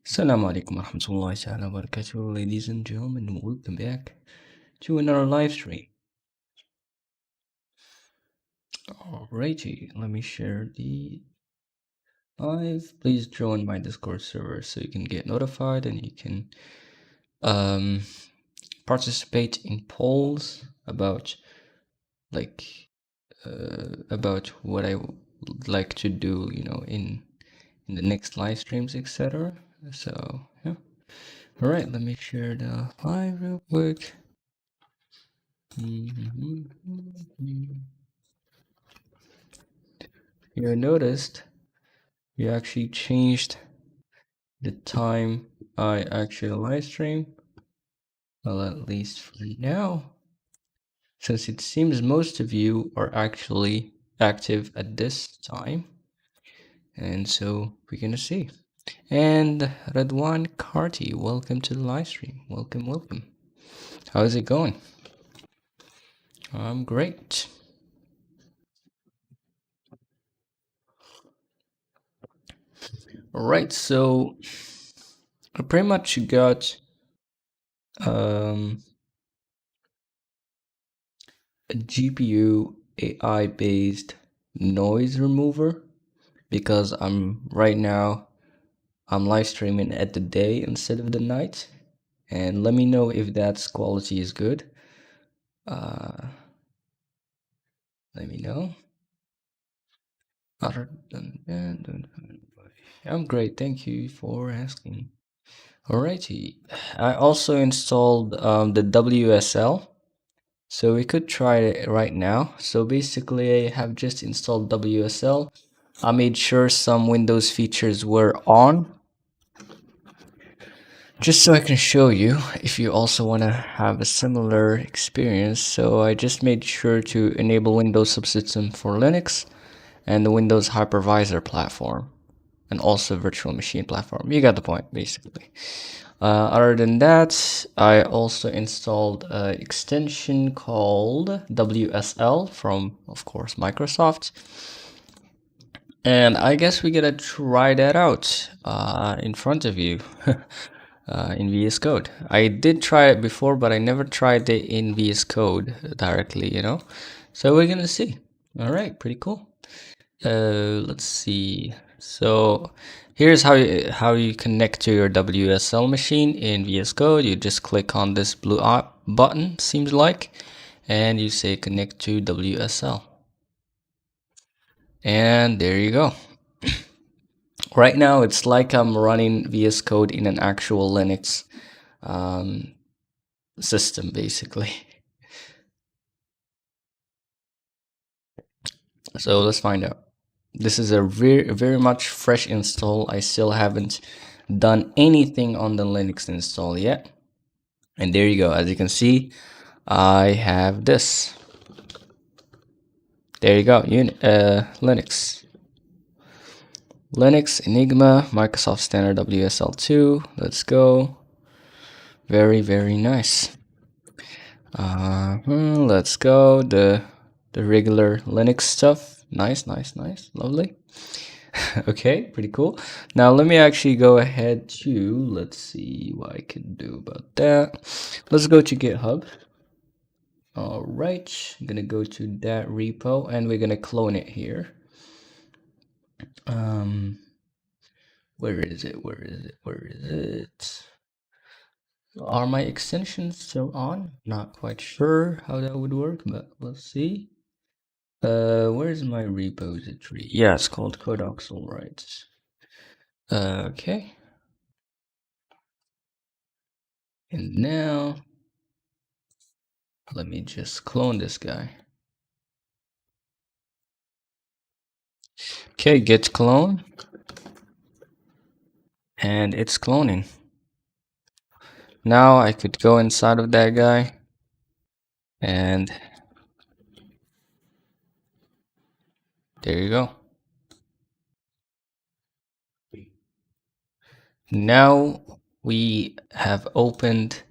Assalamu alaikum warahmatullahi ta'ala wabarakatuh, ladies and gentlemen, welcome back to another live stream. Alrighty, let me share the live. Please join my Discord server so you can get notified and you can participate in polls about about what I would like to do, in the next live streams, etc. So yeah. All right, let me share the live real quick. You noticed you actually changed the time I actually live stream. Well, at least for now, since it seems most of you are actually active at this time. And so we're gonna see. And Radwan Karti, welcome to the live stream. Welcome, welcome. How's it going? I'm great. All right, so I pretty much got a GPU AI based noise remover because I'm live streaming at the day instead of the night, and let me know if that quality is good. Let me know. Other than that, I'm great, thank you for asking. Alrighty, I also installed the WSL, so we could try it right now. So basically I have just installed WSL. I made sure some Windows features were on, just so I can show you if you also want to have a similar experience. So I just made sure to enable Windows subsystem for Linux and the Windows hypervisor platform, and also virtual machine platform. You got the point, basically. Other than that, I also installed an extension called WSL from, of course, Microsoft. And I guess we gotta try that out in front of you in VS Code. I did try it before, but I never tried it in VS Code directly, So we're gonna see. All right, pretty cool. Let's see. So here's how you connect to your WSL machine in VS Code. You just click on this blue button, seems like, and you say connect to WSL. And there you go. Right now, it's like I'm running VS Code in an actual Linux system, basically. So let's find out. This is a very much fresh install. I still haven't done anything on the Linux install yet. And there you go. As you can see, I have this. There you go. Linux. Linux, Enigma, Microsoft Standard WSL2. Let's go. Very, very nice. Let's go. The regular Linux stuff. Nice, nice, nice. Lovely. Okay, pretty cool. Now let me actually go ahead to, let's see what I can do about that. Let's go to GitHub. All right, I'm gonna go to that repo and we're gonna clone it here. Where is it? Where is it? Where is it? Are my extensions still on? Not quite sure how that would work, but let's see. Where's my repository? Yeah, it's called Codoxel, right? Okay. And now, let me just clone this guy. Okay, git clone. And it's cloning. Now I could go inside of that guy and there you go. Now we have opened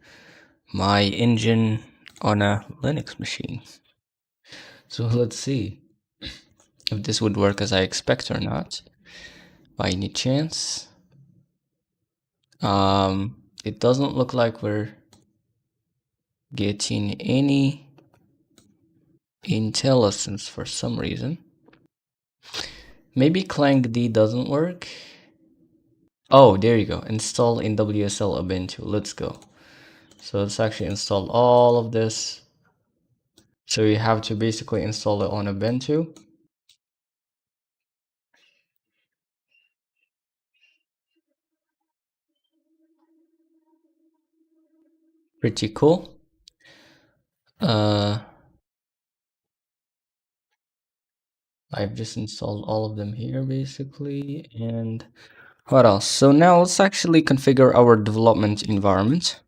my engine on a Linux machine. So let's see if this would work as I expect or not, by any chance. It doesn't look like we're getting any IntelliSense for some reason. Maybe Clang D doesn't work. Oh, there you go. Install in WSL Ubuntu. Let's go. So let's actually install all of this. So you have to basically install it on Ubuntu. Pretty cool. I've just installed all of them here basically. And what else? So now let's actually configure our development environment.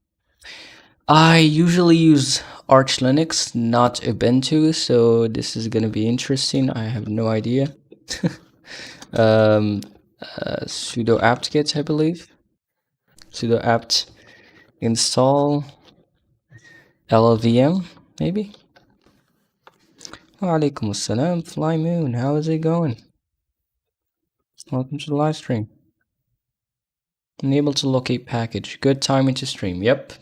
I usually use Arch Linux, not Ubuntu, so this is gonna be interesting. I have no idea. Sudo apt-get, I believe. Sudo apt install LLVM, maybe. Walaikum assalam, Fly Moon. How is it going? Welcome to the live stream. Unable to locate package. Good timing to stream. Yep.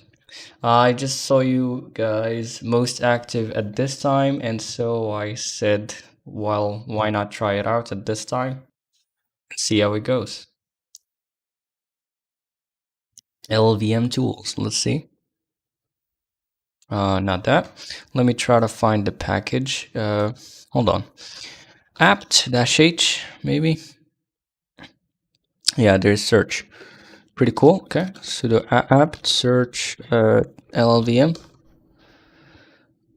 I just saw you guys most active at this time, and so I said, well, why not try it out at this time? See how it goes. LLVM tools. Let's see. Not that. Let me try to find the package. Hold on. apt-h, maybe. Yeah, there's search. Pretty cool. Okay. Sudo apt search LLVM.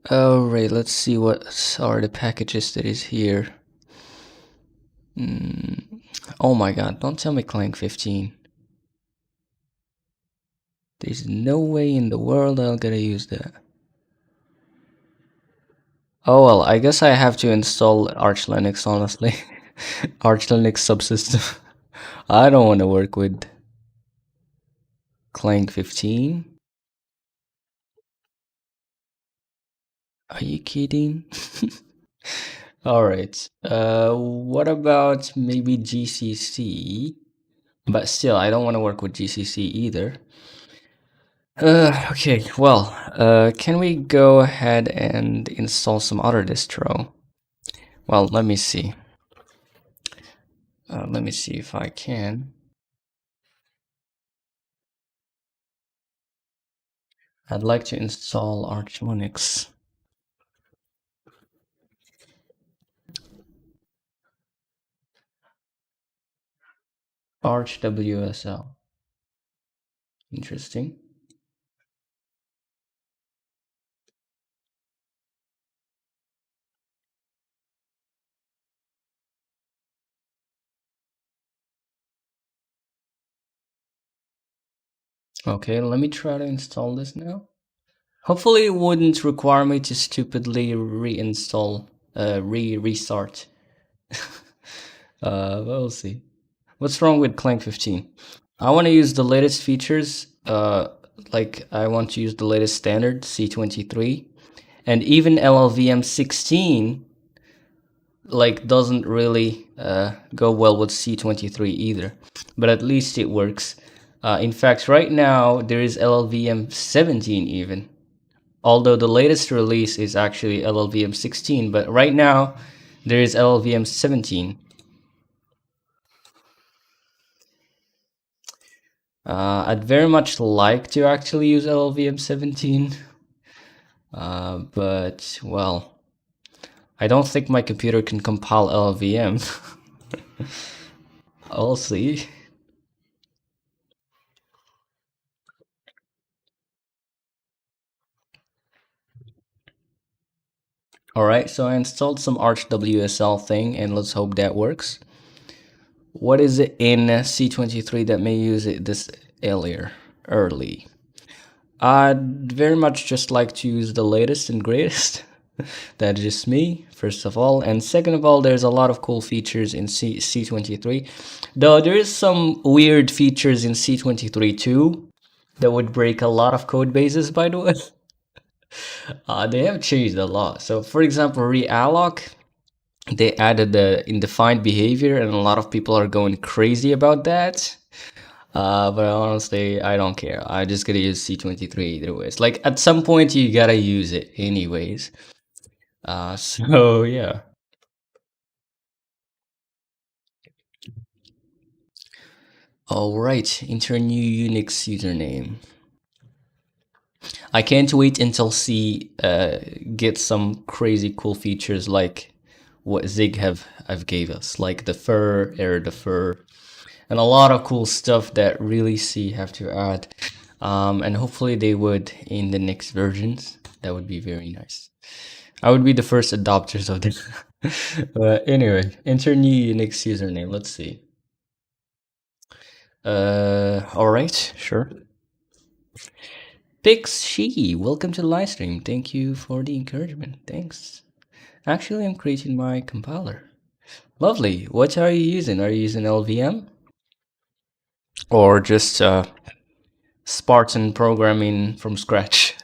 Alright, let's see what are the packages that is here. Oh my god, don't tell me Clang 15. There's no way in the world I'm gonna use that. Oh well, I guess I have to install Arch Linux, honestly. Arch Linux subsystem. I don't want to work with Clang 15. Are you kidding? Alright, what about maybe GCC? But still, I don't want to work with GCC either. Okay, well, can we go ahead and install some other distro? Well, let me see. Let me see if I can. I'd like to install Arch Linux. Arch WSL. Interesting. Okay, let me try to install this now. Hopefully it wouldn't require me to stupidly reinstall, restart. We'll see. What's wrong with Clang 15? I want to use the latest features, like I want to use the latest standard, C23, and even LLVM 16, like doesn't really go well with C23 either, but at least it works. In fact, right now there is LLVM 17 even, although the latest release is actually LLVM 16, but right now there is LLVM 17. I'd very much like to actually use LLVM 17, but well, I don't think my computer can compile LLVM. I'll see. Alright, so I installed some Arch WSL thing, and let's hope that works. What is it in C23 that may use it this early? I'd very much just like to use the latest and greatest. That's just me, first of all. And second of all, there's a lot of cool features in C23. Though there is some weird features in C23 too that would break a lot of code bases, by the way. They have changed a lot. So for example, realloc, they added the indefined behavior, and a lot of people are going crazy about that. But honestly, I don't care. I just gotta use C23 either ways. Like at some point, you gotta use it anyways. So yeah. All right, enter new Unix username. I can't wait until C gets some crazy cool features like what Zig have gave us, like the fur, error defer, and a lot of cool stuff that really C have to add. And hopefully they would in the next versions. That would be very nice. I would be the first adopters of this. But anyway, enter new Unix username. Let's see. All right, sure. Pix She, welcome to the live stream. Thank you for the encouragement. Thanks. Actually, I'm creating my compiler. Lovely. What are you using? Are you using LVM? Or just Spartan programming from scratch?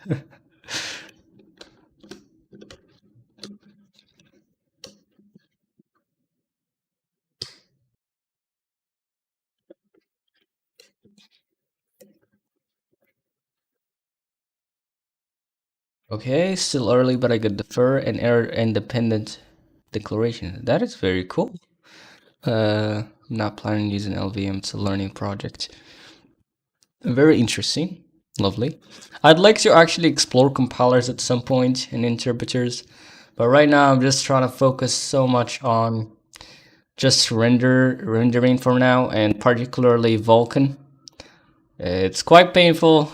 Okay, still early, but I got defer and error independent declaration. That is very cool. I'm not planning on using LVM. It's a learning project. Very interesting. Lovely. I'd like to actually explore compilers at some point and interpreters, but right now I'm just trying to focus so much on just rendering for now, and particularly Vulkan. It's quite painful,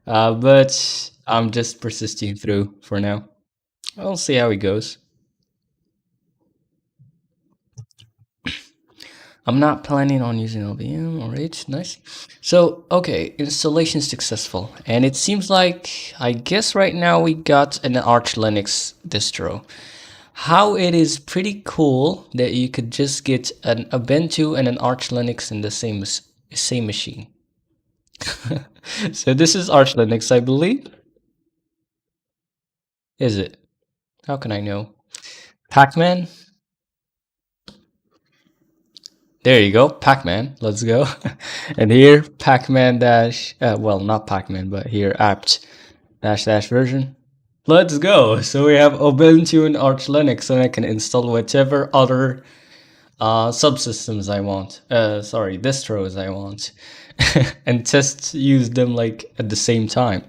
but I'm just persisting through for now. I'll see how it goes. I'm not planning on using LVM. Alright, nice. So, okay, installation successful. And it seems like, I guess right now we got an Arch Linux distro. How it is pretty cool that you could just get an Ubuntu and an Arch Linux in the same machine. So this is Arch Linux, I believe. Is it? How can I know? Pac-Man? There you go, Pac-Man. Let's go. And here, Pac-Man dash, well, not Pac-Man, but here, apt dash dash version. Let's go. So we have Ubuntu and Arch Linux, and I can install whatever other subsystems I want. Sorry, distros I want, and test use them like at the same time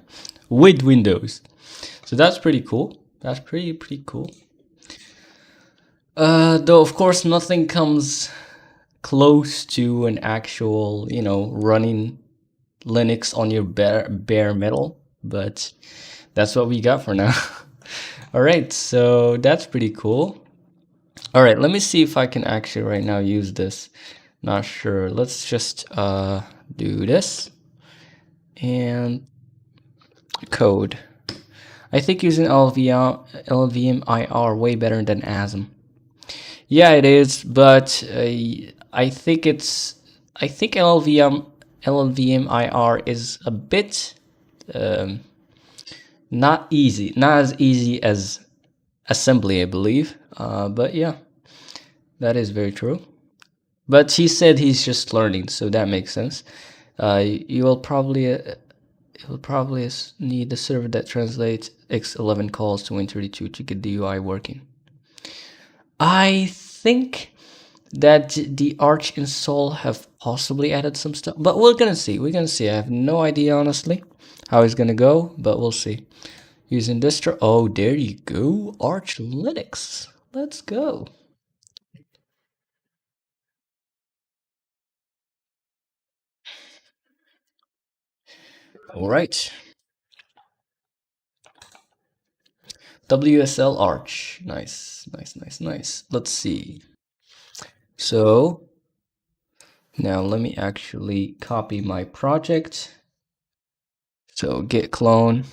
with Windows. So that's pretty cool. That's pretty cool. Though of course nothing comes close to an actual, running Linux on your bare metal, but that's what we got for now. All right, so that's pretty cool. All right, let me see if I can actually right now use this. Not sure. Let's just do this and code. I think using LVMIR way better than ASM. Yeah, it is, but I think LVMIR is a bit not easy, not as easy as assembly, I believe. But yeah, that is very true. But he said he's just learning, so that makes sense. You will probably need the server that translates X11 calls to Win32 to get the UI working. I think that the Arch install have possibly added some stuff, but we're gonna see. We're gonna see. I have no idea honestly how it's gonna go, but we'll see. Using distro. Oh, there you go, Arch Linux. Let's go. All right. WSL Arch. Nice, nice, nice, nice. Let's see. So now let me actually copy my project. So git clone.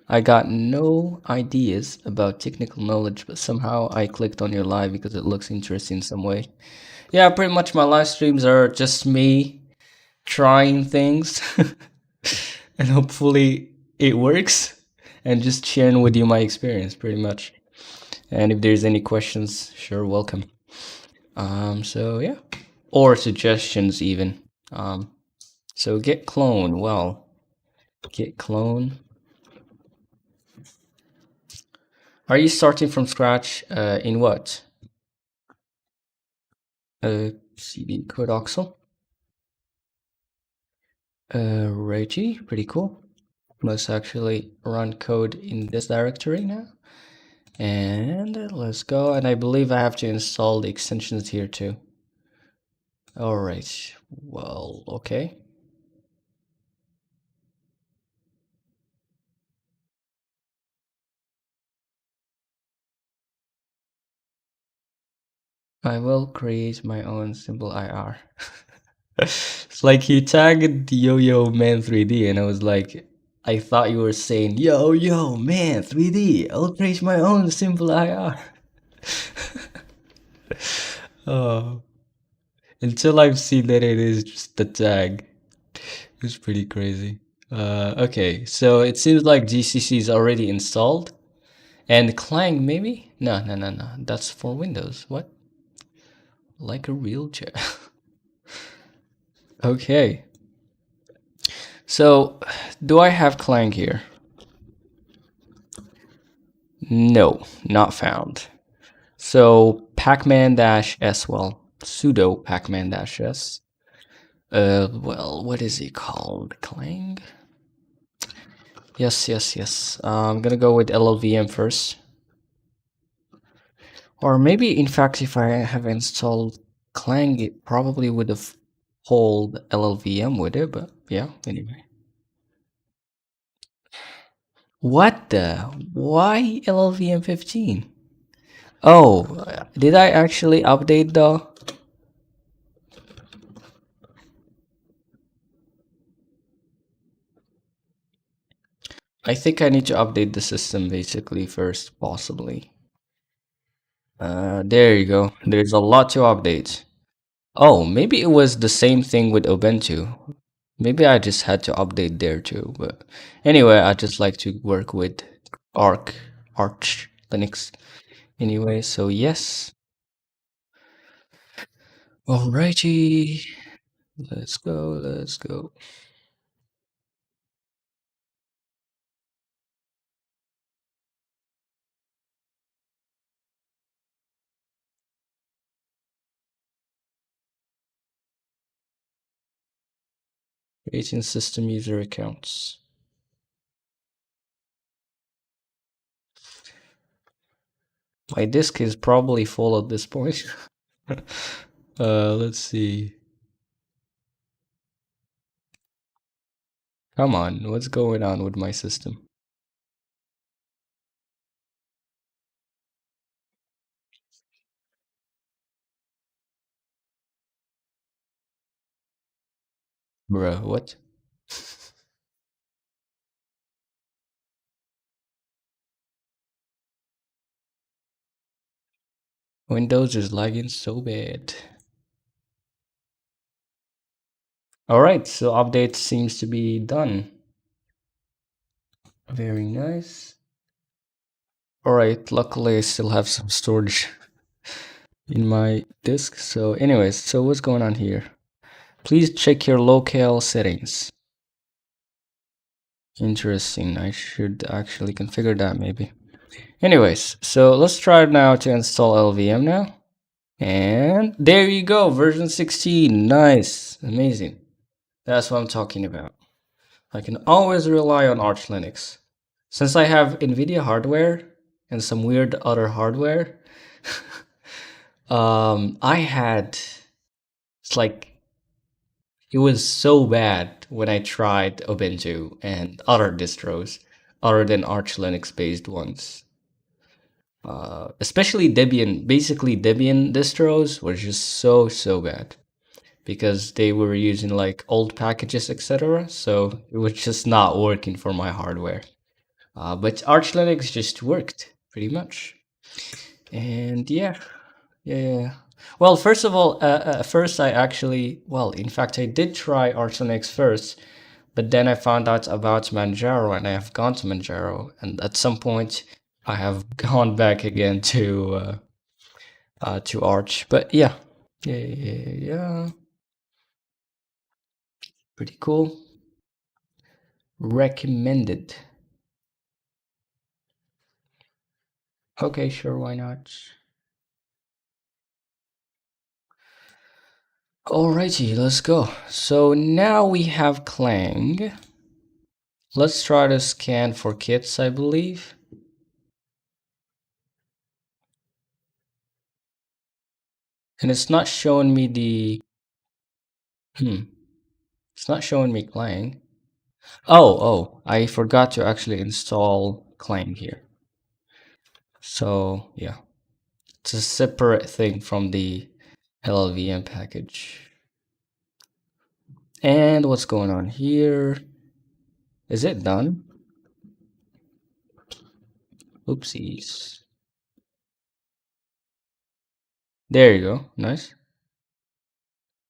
I got no ideas about technical knowledge, but somehow I clicked on your live because it looks interesting in some way. Yeah, pretty much my live streams are just me trying things and hopefully it works and just sharing with you my experience pretty much. And if there's any questions, sure, welcome. So yeah, or suggestions even. So git clone. Well, git clone. Are you starting from scratch in what? CD Codoxel. Reggie, pretty cool. Let's actually run code in this directory now. And let's go. And I believe I have to install the extensions here too. All right. Well, okay. I will create my own simple IR. It's like you tagged Yo-Yo Man 3D, and I was like, I thought you were saying, Yo Man 3D, I'll create my own simple IR. Oh, until I've seen that it is just the tag. It's pretty crazy. Okay, so it seems like GCC is already installed. And Clang, maybe? No. That's for Windows. What? Like a wheelchair. Okay. So, do I have Clang here? No, not found. So, pacman-s, well, sudo pacman-s. Well, what is it called? Clang? Yes. I'm gonna go with LLVM first. Or maybe, in fact, if I have installed Clang, it probably would have pulled LLVM with it, but yeah, anyway. What the? Why LLVM 15? Oh, did I actually update though? I think I need to update the system basically first, possibly. There you go. There's a lot to update. Oh, maybe it was the same thing with Ubuntu. Maybe I just had to update there too. But anyway, I just like to work with Arch Linux. Anyway, so yes. Alrighty. Let's go. Creating system user accounts. My disk is probably full at this point. Let's see. Come on, what's going on with my system? Bruh, what? Windows is lagging so bad. Alright, so update seems to be done. Very nice. Alright, luckily I still have some storage in my disk. So anyways, so what's going on here? Please check your locale settings. Interesting, I should actually configure that maybe. Anyways, so let's try now to install LVM now. And there you go, version 16. Nice, amazing. That's what I'm talking about. I can always rely on Arch Linux. Since I have NVIDIA hardware and some weird other hardware, I had, it's like, it was so bad when I tried Ubuntu and other distros other than Arch Linux based ones. Especially Debian, basically Debian distros were just so bad because they were using like old packages, etc. So it was just not working for my hardware. But Arch Linux just worked pretty much. And yeah. Well, first of all, first I actually, well, in fact, I did try Arch Linux first, but then I found out about Manjaro and I have gone to Manjaro. And at some point, I have gone back again to Arch. But yeah. Pretty cool. Recommended. Okay, sure, why not? Alrighty, let's go. So now we have Clang. Let's try to scan for kits, I believe. And it's not showing me the... It's not showing me Clang. Oh, I forgot to actually install Clang here. So, yeah. It's a separate thing from the LLVM package. And what's going on here? Is it done? Oopsies. There you go. Nice.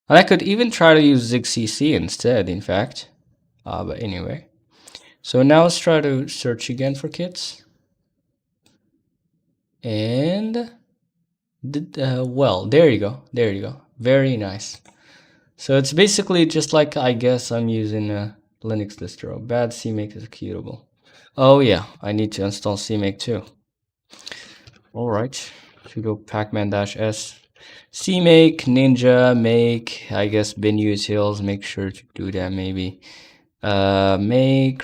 And I could even try to use ZigCC instead, in fact. But anyway. So now let's try to search again for kits. And... well, there you go. There you go. Very nice. So it's basically just like, I guess I'm using a Linux distro. Bad CMake is executable. Oh yeah, I need to install CMake too. Alright, sudo pacman-s CMake, ninja, make, I guess binutils, make sure to do that maybe. Make,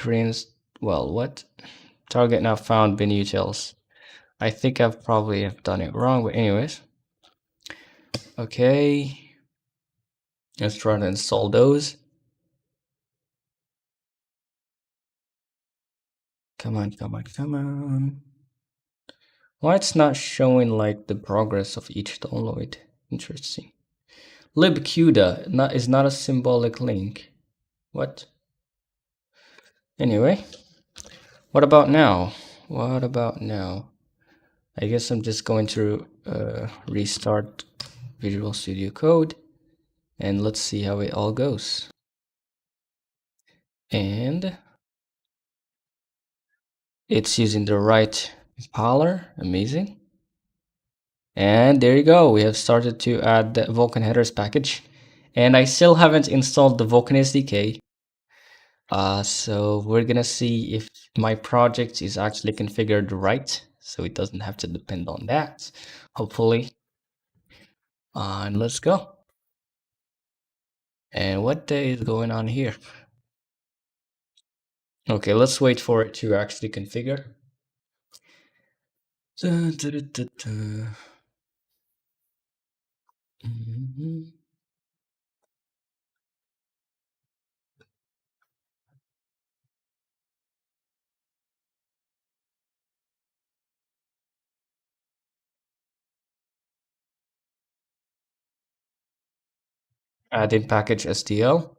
well, what? Target not found binutils. I think I've probably have done it wrong, but anyways. Okay. Let's try to install those. Come on, come on, come on. Why it's not showing like the progress of each download? Interesting. libcuda is not a symbolic link. What? Anyway, what about now? What about now? I guess I'm just going to restart Visual Studio Code and let's see how it all goes. And it's using the right compiler. Amazing. And there you go. We have started to add the Vulkan headers package. And I still haven't installed the Vulkan SDK. So we're gonna see if my project is actually configured right. So it doesn't have to depend on that, hopefully. And let's go. And what day is going on here? Okay, let's wait for it to actually configure. Add in package STL,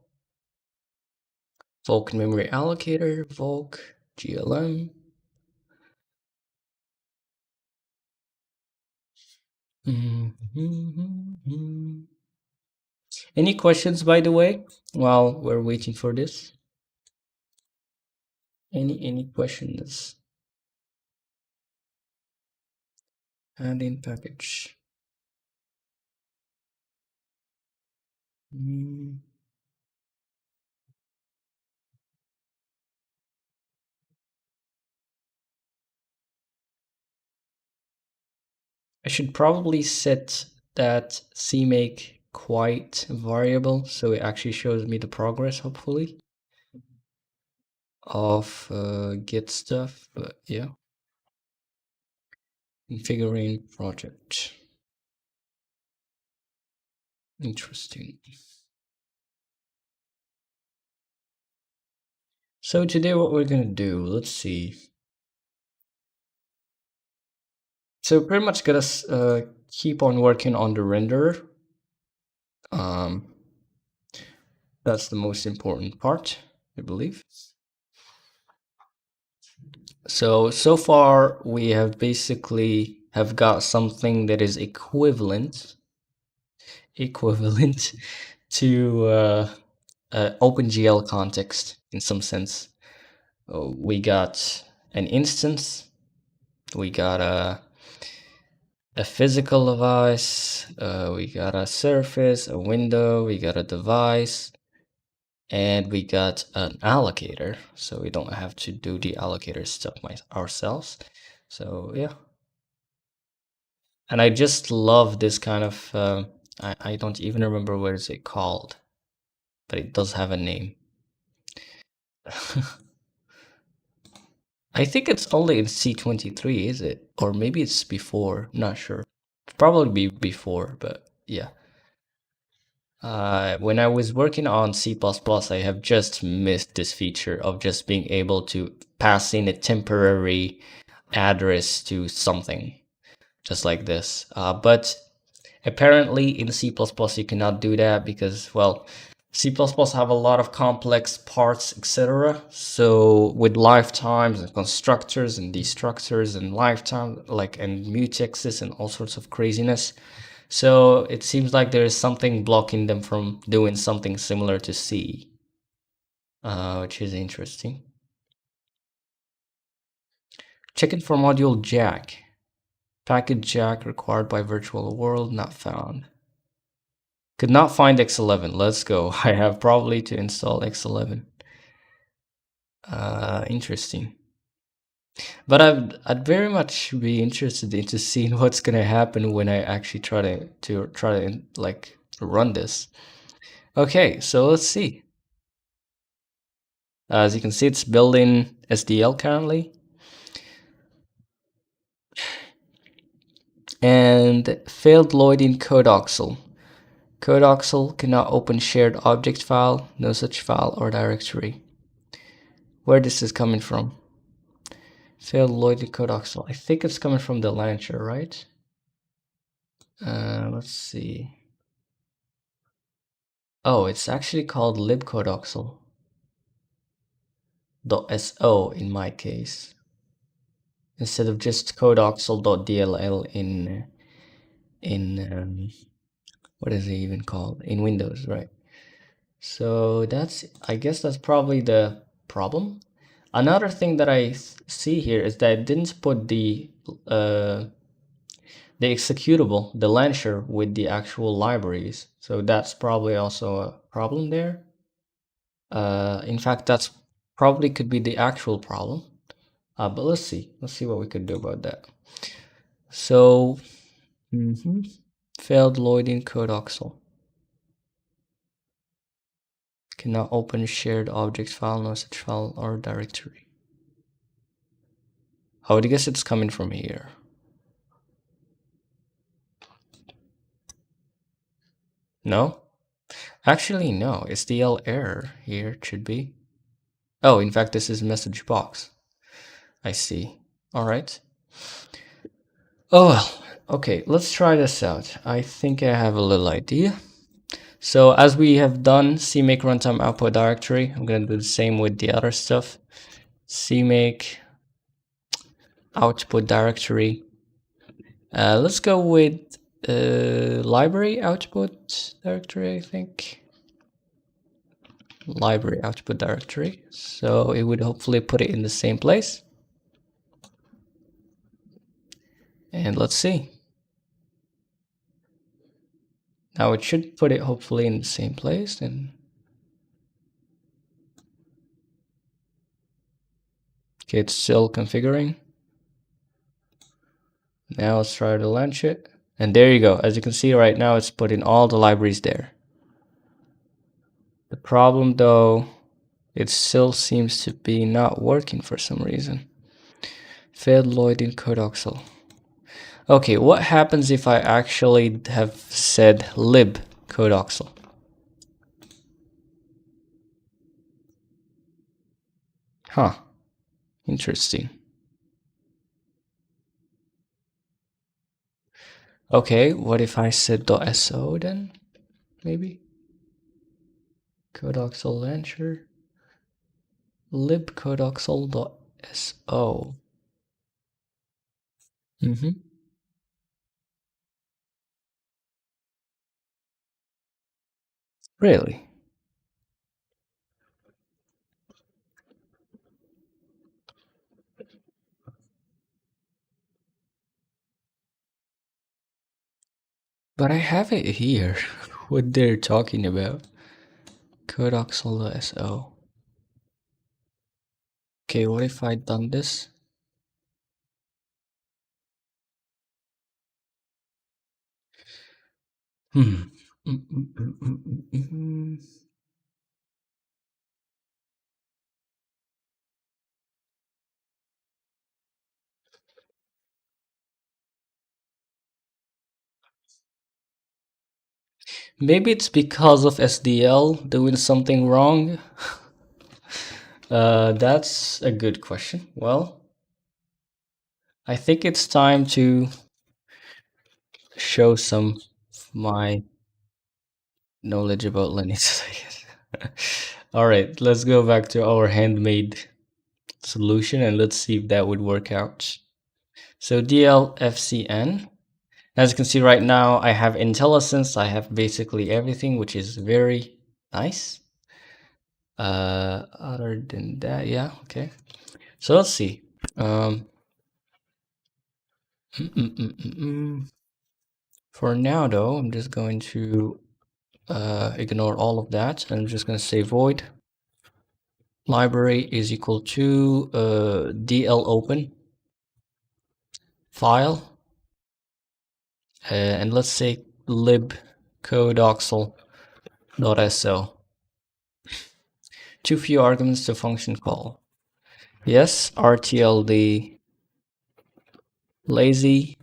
Vulkan memory allocator, Vulk, GLM. Any questions, by the way, while we're waiting for this? Any questions? Add in package. I should probably set that CMake quite variable so it actually shows me the progress, hopefully, of Git stuff. But yeah, configuring project. Interesting. So today what we're gonna do, let's see. So pretty much gotta keep on working on the renderer. That's the most important part, I believe. So far we have basically have got something that is equivalent to OpenGL context in some sense. We got an instance, we got a physical device, we got a surface, a window, we got a device, And we got an allocator, so we don't have to do the allocator stuff ourselves. So yeah, and I just love this kind of. I don't even remember what is it called, but it does have a name. I think it's only in C23, is it? Or maybe it's before. Not sure. Probably be before, but yeah. When I was working on C++, I have just missed this feature of just being able to pass in a temporary address to something, just like this. But apparently in C++ you cannot do that because, well, C++ have a lot of complex parts, etc. So with lifetimes and constructors and destructors and lifetime, like, and mutexes and all sorts of craziness. So it seems like there is something blocking them from doing something similar to C, which is interesting. Checking for module jack. Packet jack required by virtual world not found. Could not find X11. Let's go. I have probably to install X11. Interesting. But I'd very much be interested into seeing what's gonna happen when I actually try to like run this. Okay, so let's see. As you can see, it's building SDL currently. And failed loading Codoxel. Codoxel cannot open shared object file, no such file or directory. Where this is coming from? Failed loading Codoxel. I think it's coming from the launcher, right? Let's see. Oh, it's actually called libcodoxel.so in my case, instead of just codoxel.dll in what is it even called in Windows, right? So I guess that's probably the problem. Another thing that I see here is that it didn't put the executable, the launcher, with the actual libraries. So that's probably also a problem there. In fact, that's probably could be the actual problem. But let's see. Let's see what we could do about that. So, failed loading Codoxel. Cannot open shared object file, no such file or directory. I would guess it's coming from here. No? Actually, no. It's the L error here. It should be. Oh, in fact, this is message box. I see. All right. Oh, well. Okay, let's try this out. I think I have a little idea. So as we have done cmake runtime output directory, I'm going to do the same with the other stuff. Cmake output directory. Let's go with library output directory, I think. Library output directory. So it would hopefully put it in the same place. And let's see. Now it should put it hopefully in the same place. And okay, it's still configuring. Now let's try to launch it. And there you go. As you can see right now, it's putting all the libraries there. The problem though, it still seems to be not working for some reason. Failed loading Codoxel. Okay, what happens if I actually have said lib Codoxel? Huh, interesting. Okay, what if I said .so then? Maybe? Codoxel launcher. libcodoxel.so. Really? But I have it here. What they're talking about. Codoxel.so. Okay, what if I done this? Hmm. Maybe it's because of SDL doing something wrong. That's a good question. Well, I think it's time to show some of my knowledge about Linux. All right, let's go back to our handmade solution and let's see if that would work out. So DLFCN. As you can see right now, I have IntelliSense. I have basically everything, which is very nice. Other than that, yeah, okay. So let's see. Um, For now, though, I'm just going to ignore all of that. I'm just going to say void library is equal to dl open file, and let's say lib codoxel.so. Too few arguments to function call. Yes, rtld lazy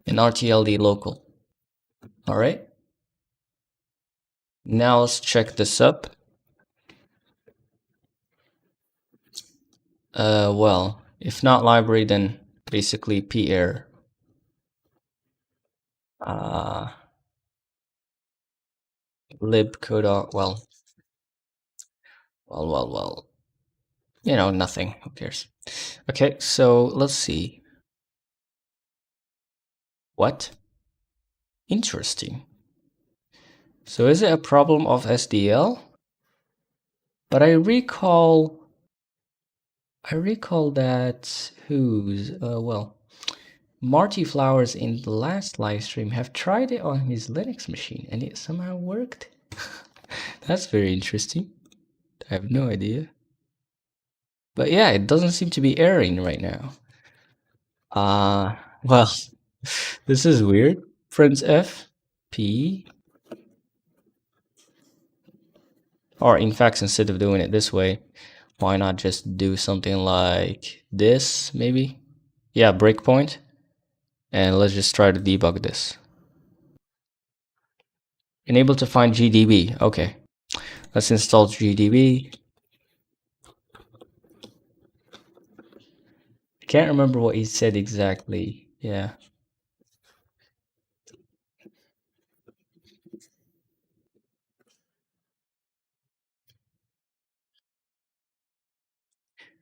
and rtld local. All right. Now let's check this up. Well, if not library, then basically p error. Libcodoc. Well. You know, nothing. Who cares? Okay, so let's see. What? Interesting. So is it a problem of SDL? But I recall that well, Marty Flowers in the last live stream have tried it on his Linux machine and it somehow worked. That's very interesting. I have no idea. But yeah, it doesn't seem to be erroring right now. Well, this is weird. Friends F, P, or in fact, instead of doing it this way, why not just do something like this, maybe? Yeah, breakpoint. And let's just try to debug this. Enable to find GDB. Okay. Let's install GDB. I can't remember what he said exactly. Yeah.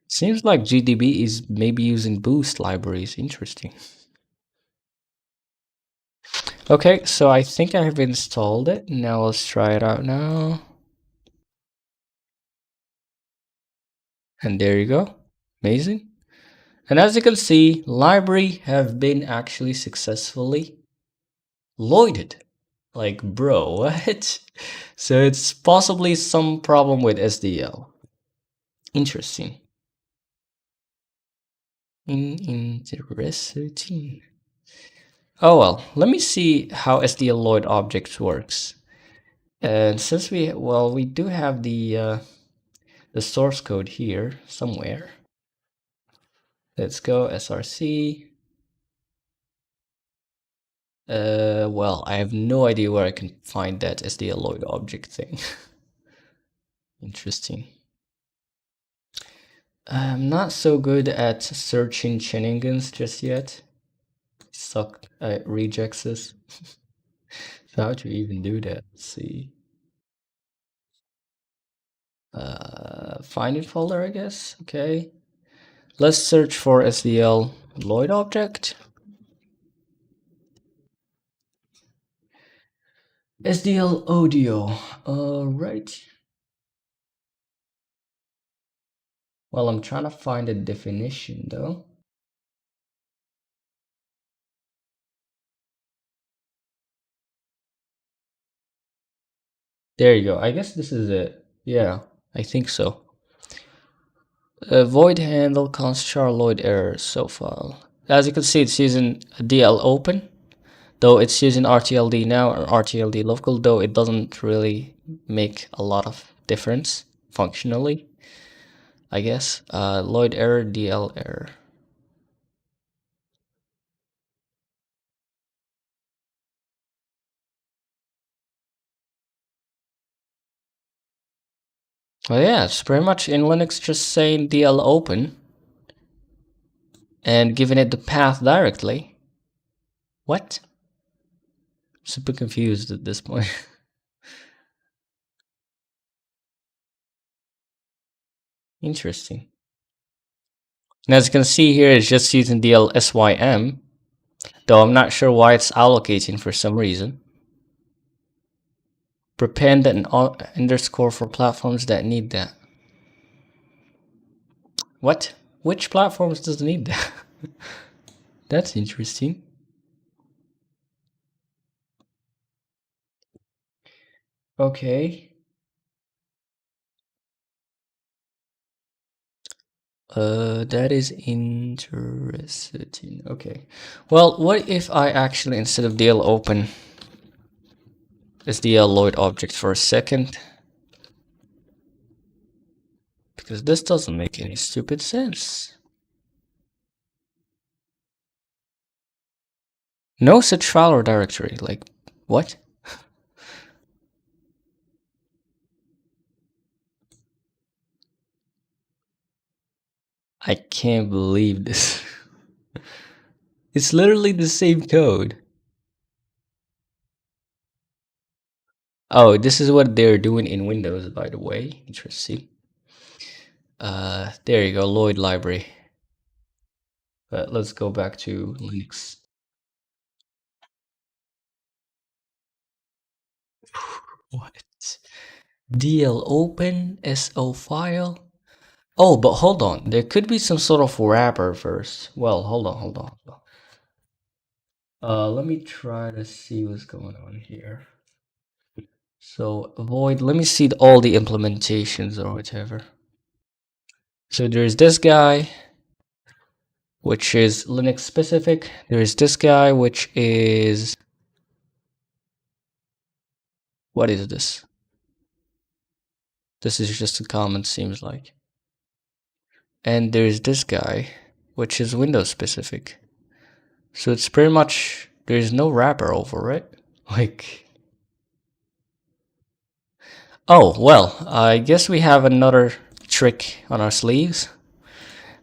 Seems like GDB is maybe using boost libraries. Interesting. Okay, so I think I have installed it. Now let's try it out now. And there you go. Amazing. And as you can see, library have been actually successfully loaded. Like, bro, what? So it's possibly some problem with SDL. Interesting. Interesting. Oh well, let me see how SDL load objects works. And since we do have the source code here somewhere. Let's go src. Well, I have no idea where I can find that SDL load object thing. Interesting. I'm not so good at searching shenanigans just yet. Suck at rejexes. So how to even do that? Let's see. Find it folder, I guess. Okay. Let's search for SDL Lloyd object. SDL audio. Alright. Well, I'm trying to find a definition though. There you go. I guess this is it. Yeah, I think so. Void handle const char Lloyd error so file. As you can see, it's using DL open, though it's using RTLD now or RTLD local, though it doesn't really make a lot of difference functionally, I guess. Lloyd error, DL error. Well, yeah, it's pretty much in Linux just saying DL open and giving it the path directly. What? Super confused at this point. Interesting. And as you can see here, it's just using DL SYM, though I'm not sure why it's allocating for some reason. Prepend and underscore for platforms that need that. What? Which platforms does need that? That's interesting. Okay. That is interesting. Okay. Well, what if I actually, instead of DL open, this DL Lloyd object for a second? Because this doesn't make any stupid sense. No such file or directory. Like, what? I can't believe this. It's literally the same code. Oh, this is what they're doing in Windows, by the way. Interesting. There you go, Lloyd library. But let's go back to Linux. What? DL open SO file. Oh, but hold on. There could be some sort of wrapper first. Well, hold on. Let me try to see what's going on here. So void. Let me see all the implementations or whatever. So there's this guy, which is Linux specific. There's this guy, which is, what is this? This is just a comment, seems like. And there's this guy, which is Windows specific. So it's pretty much, there's no wrapper over it. Like, oh, well, I guess we have another trick on our sleeves,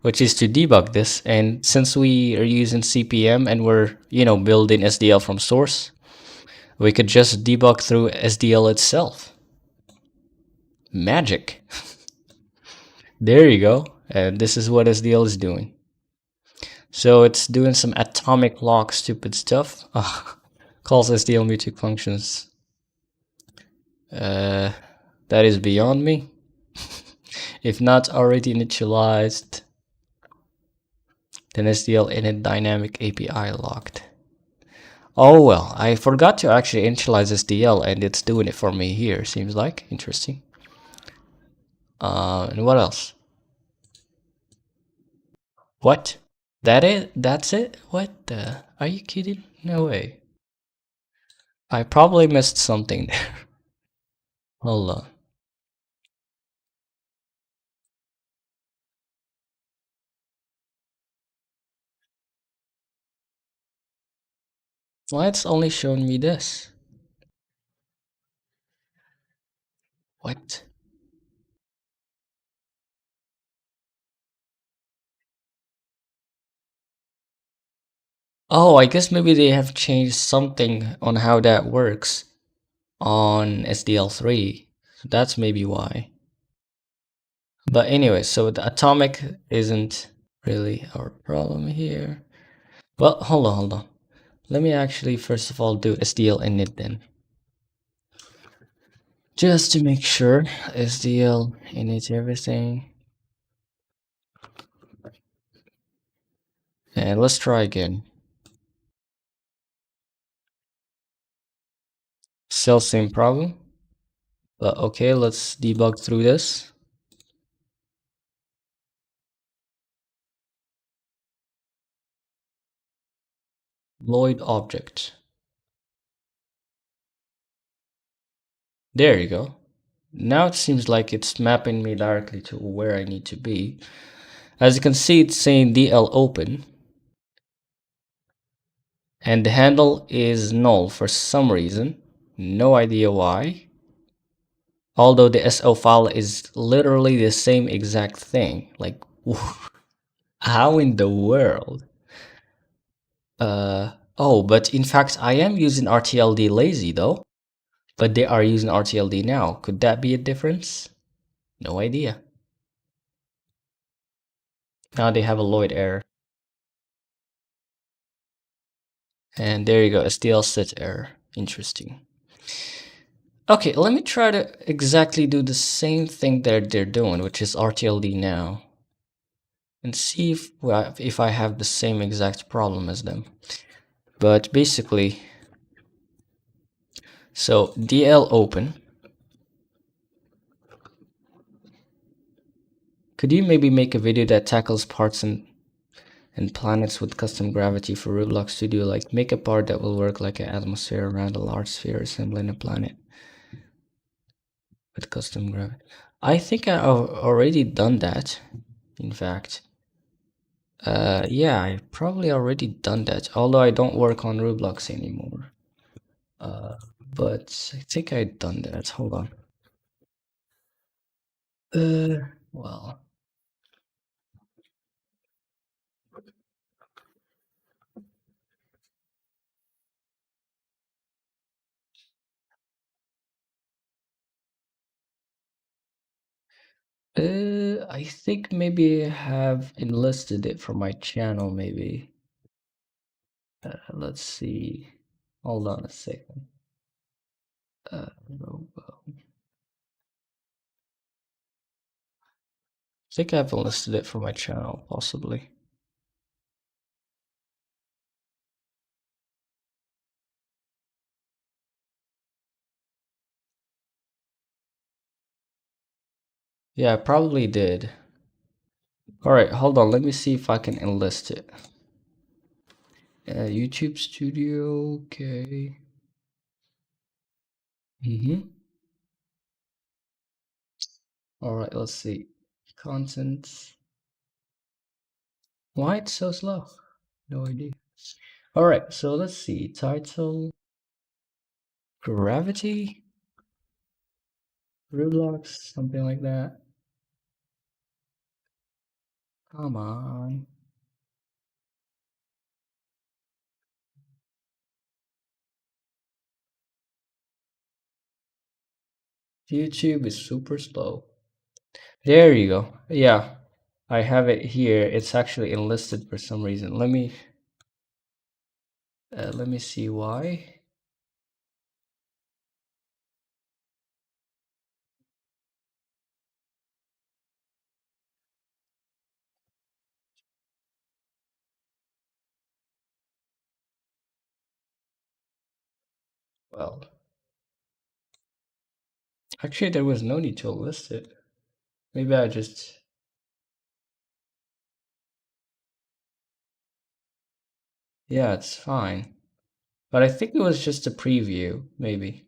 which is to debug this. And since we are using CPM and we're, building SDL from source, we could just debug through SDL itself. Magic. There you go. And this is what SDL is doing. So it's doing some atomic lock stupid stuff. Calls SDL mutic functions. That is beyond me. If not already initialized, then SDL init dynamic API locked. Oh well, I forgot to actually initialize SDL and it's doing it for me here, seems like. Interesting. And what else? What? That's it? What the? Are you kidding? No way. I probably missed something there. Hold on. Why it's only showing me this? What? Oh, I guess maybe they have changed something on how that works on SDL3. So that's maybe why. But anyway, so the atomic isn't really our problem here. Well, hold on. Let me actually first of all do SDL init then. Just to make sure SDL init everything. And let's try again. Still same problem. Okay, let's debug through this. Lloyd object. There you go. Now it seems like it's mapping me directly to where I need to be. As you can see, it's saying DL open. And the handle is null for some reason. No idea why. Although the SO file is literally the same exact thing. Like, how in the world? Oh, but in fact, I am using RTLD lazy though. But they are using RTLD now. Could that be a difference? No idea. Now they have a Lloyd error. And there you go, STL set error. Interesting. Okay, let me try to exactly do the same thing that they're doing, which is RTLD now. And see if I have the same exact problem as them. But basically, so DL open. Could you maybe make a video that tackles parts and planets with custom gravity for Roblox Studio? Like make a part that will work like an atmosphere around a large sphere resembling a planet with custom gravity. I think I've already done that, in fact. Yeah, I've probably already done that, although I don't work on Roblox anymore. But I think I've done that. Hold on. Well, I think maybe I have enlisted it for my channel, maybe. Let's see. Hold on a second. Robo. I think I've enlisted it for my channel, possibly. Yeah, I probably did. Alright, hold on. Let me see if I can enlist it. YouTube Studio, okay. Alright, let's see. Content. Why it's so slow? No idea. Alright, so let's see. Title. Gravity. Roblox, something like that. Come on. YouTube is super slow. There you go. Yeah, I have it here. It's actually enlisted for some reason. Let me see why. Well, actually, there was no need to enlist it. Maybe I just. Yeah, it's fine. But I think it was just a preview, maybe.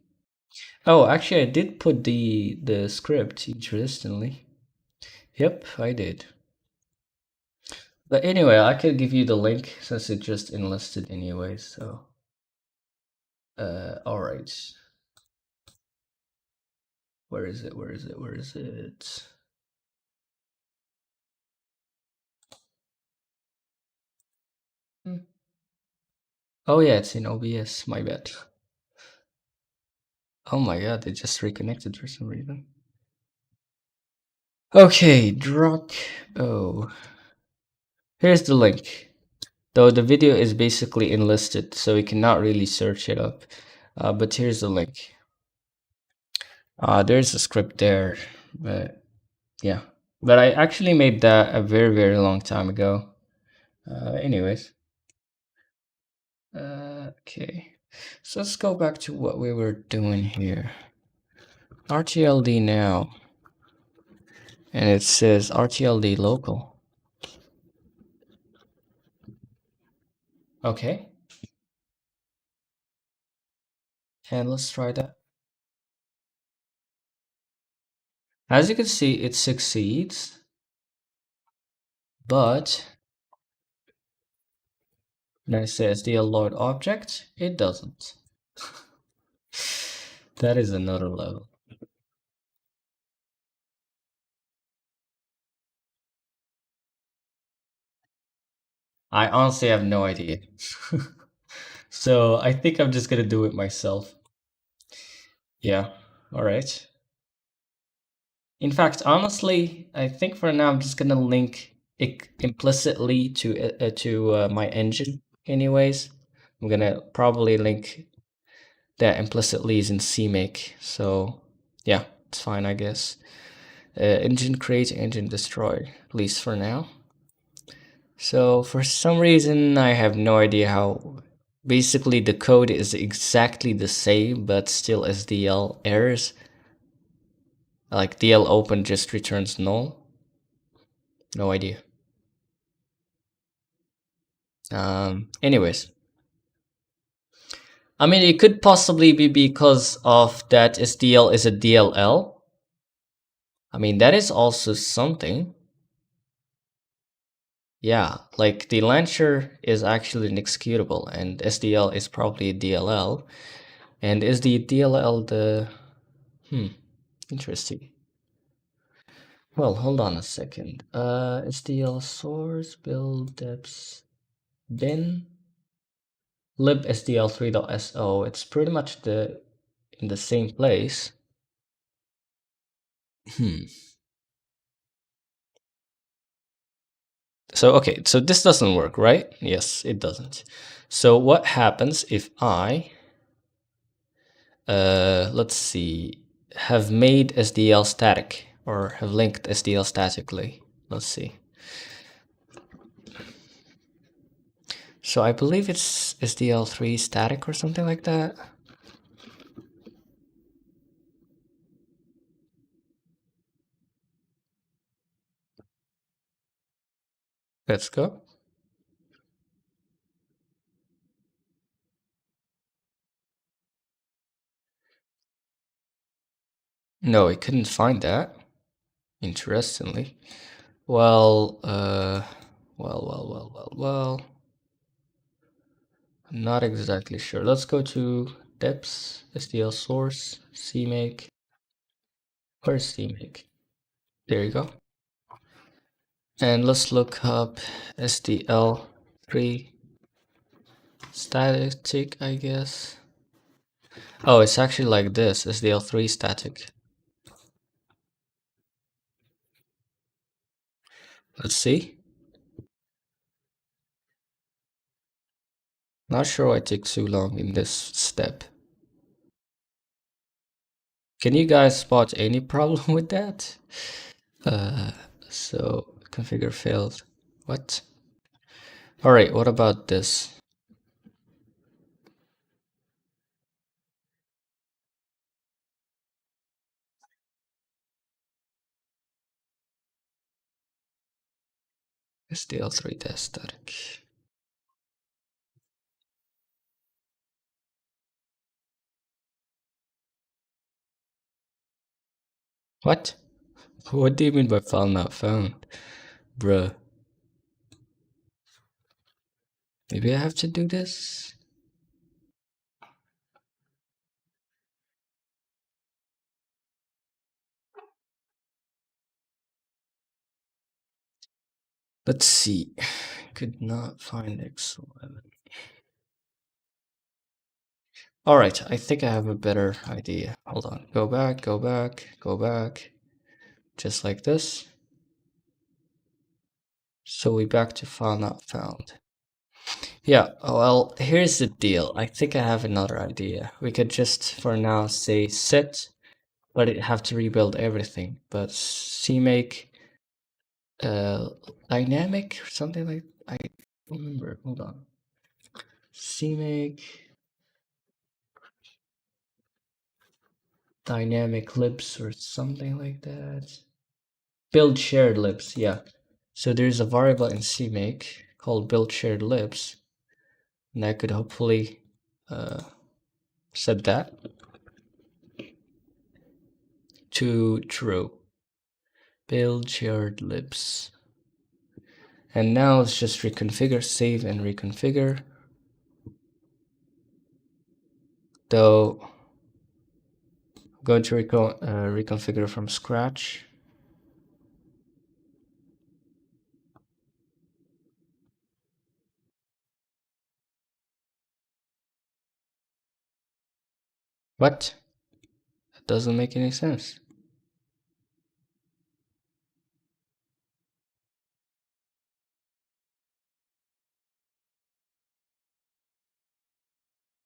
Oh, actually, I did put the script, interestingly. Yep, I did. But anyway, I could give you the link since it just enlisted anyway, so. All right. Where is it? Where is it? Where is it? Oh yeah, it's in OBS, my bad. Oh my god, it just reconnected for some reason. Okay, Drock. Oh. Here's the link. Though the video is basically enlisted, so you cannot really search it up. But here's the link. There's a script there, but yeah. But I actually made that a very, very long time ago. Anyways. Okay. So let's go back to what we were doing here. RTLD now, and it says RTLD local. Okay, and let's try that. As you can see, it succeeds, but then it says the alloyed object, it doesn't. That is another level. I honestly have no idea. So I think I'm just gonna do it myself. Yeah, alright. In fact, honestly, I think for now I'm just gonna link it implicitly to my engine anyways. I'm gonna probably link that implicitly is in CMake, so yeah, it's fine, I guess. Engine create, engine destroy, at least for now. So for some reason, I have no idea how. Basically, the code is exactly the same, but still SDL errors. Like DL open just returns null. No idea. Anyways. I mean, it could possibly be because of that SDL is a DLL. I mean, that is also something. Yeah, like the launcher is actually an executable, and SDL is probably a DLL. And is the DLL the... interesting. Well, hold on a second. SDL source build deps bin lib sdl3.so. It's pretty much in the same place. So, okay, so this doesn't work, right? Yes, it doesn't. So what happens if I, let's see, have made SDL static or have linked SDL statically? Let's see. So I believe it's SDL3 static or something like that. Let's go. No, it couldn't find that. Interestingly. Well, well. I'm not exactly sure. Let's go to deps, SDL source, CMake. Where's CMake? There you go. And let's look up SDL3 static, I guess. Oh, it's actually like this, SDL3 static. Let's see. Not sure why it takes so long in this step. Can you guys spot any problem with that? So configure failed. What? All right, what about this? SDL3 test static. What? What do you mean by file not found? Bruh. Maybe I have to do this? Let's see. Could not find X11. Alright, I think I have a better idea. Hold on. Go back, go back, go back. Just like this. So we back to file not found. Yeah, well, here's the deal. I think I have another idea. We could just, for now, say set, but it have to rebuild everything. But CMake dynamic or something like I don't remember. Hold on. CMake dynamic libs or something like that. Build shared libs, yeah. So there's a variable in CMake called build shared libs, and I could hopefully set that to true. Build shared libs. And now let's just reconfigure, save and reconfigure. Though I'm going to reconfigure from scratch. What? That doesn't make any sense.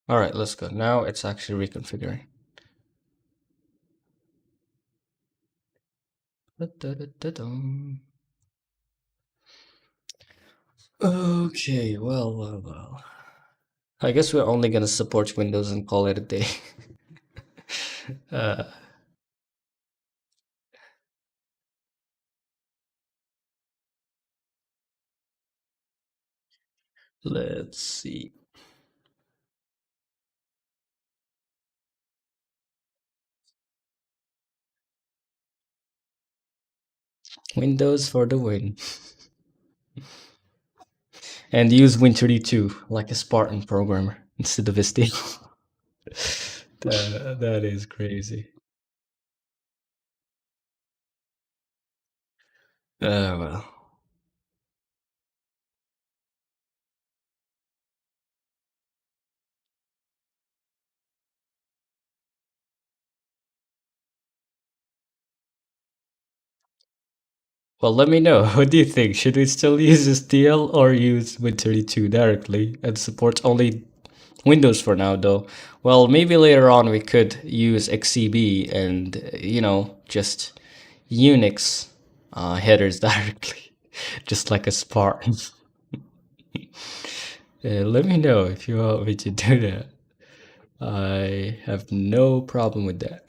All right, let's go. Now it's actually reconfiguring. Okay, well. I guess we're only gonna support Windows and call it a day. uh, let's see. Windows for the win. And use Win32 like a Spartan programmer instead of a steel. That is crazy. Well. Well, let me know. What do you think? Should we still use STL or use Win32 directly and support only Windows for now, though? Well, maybe later on we could use XCB and, just Unix headers directly, just like a Spartan. Let me know if you want me to do that. I have no problem with that.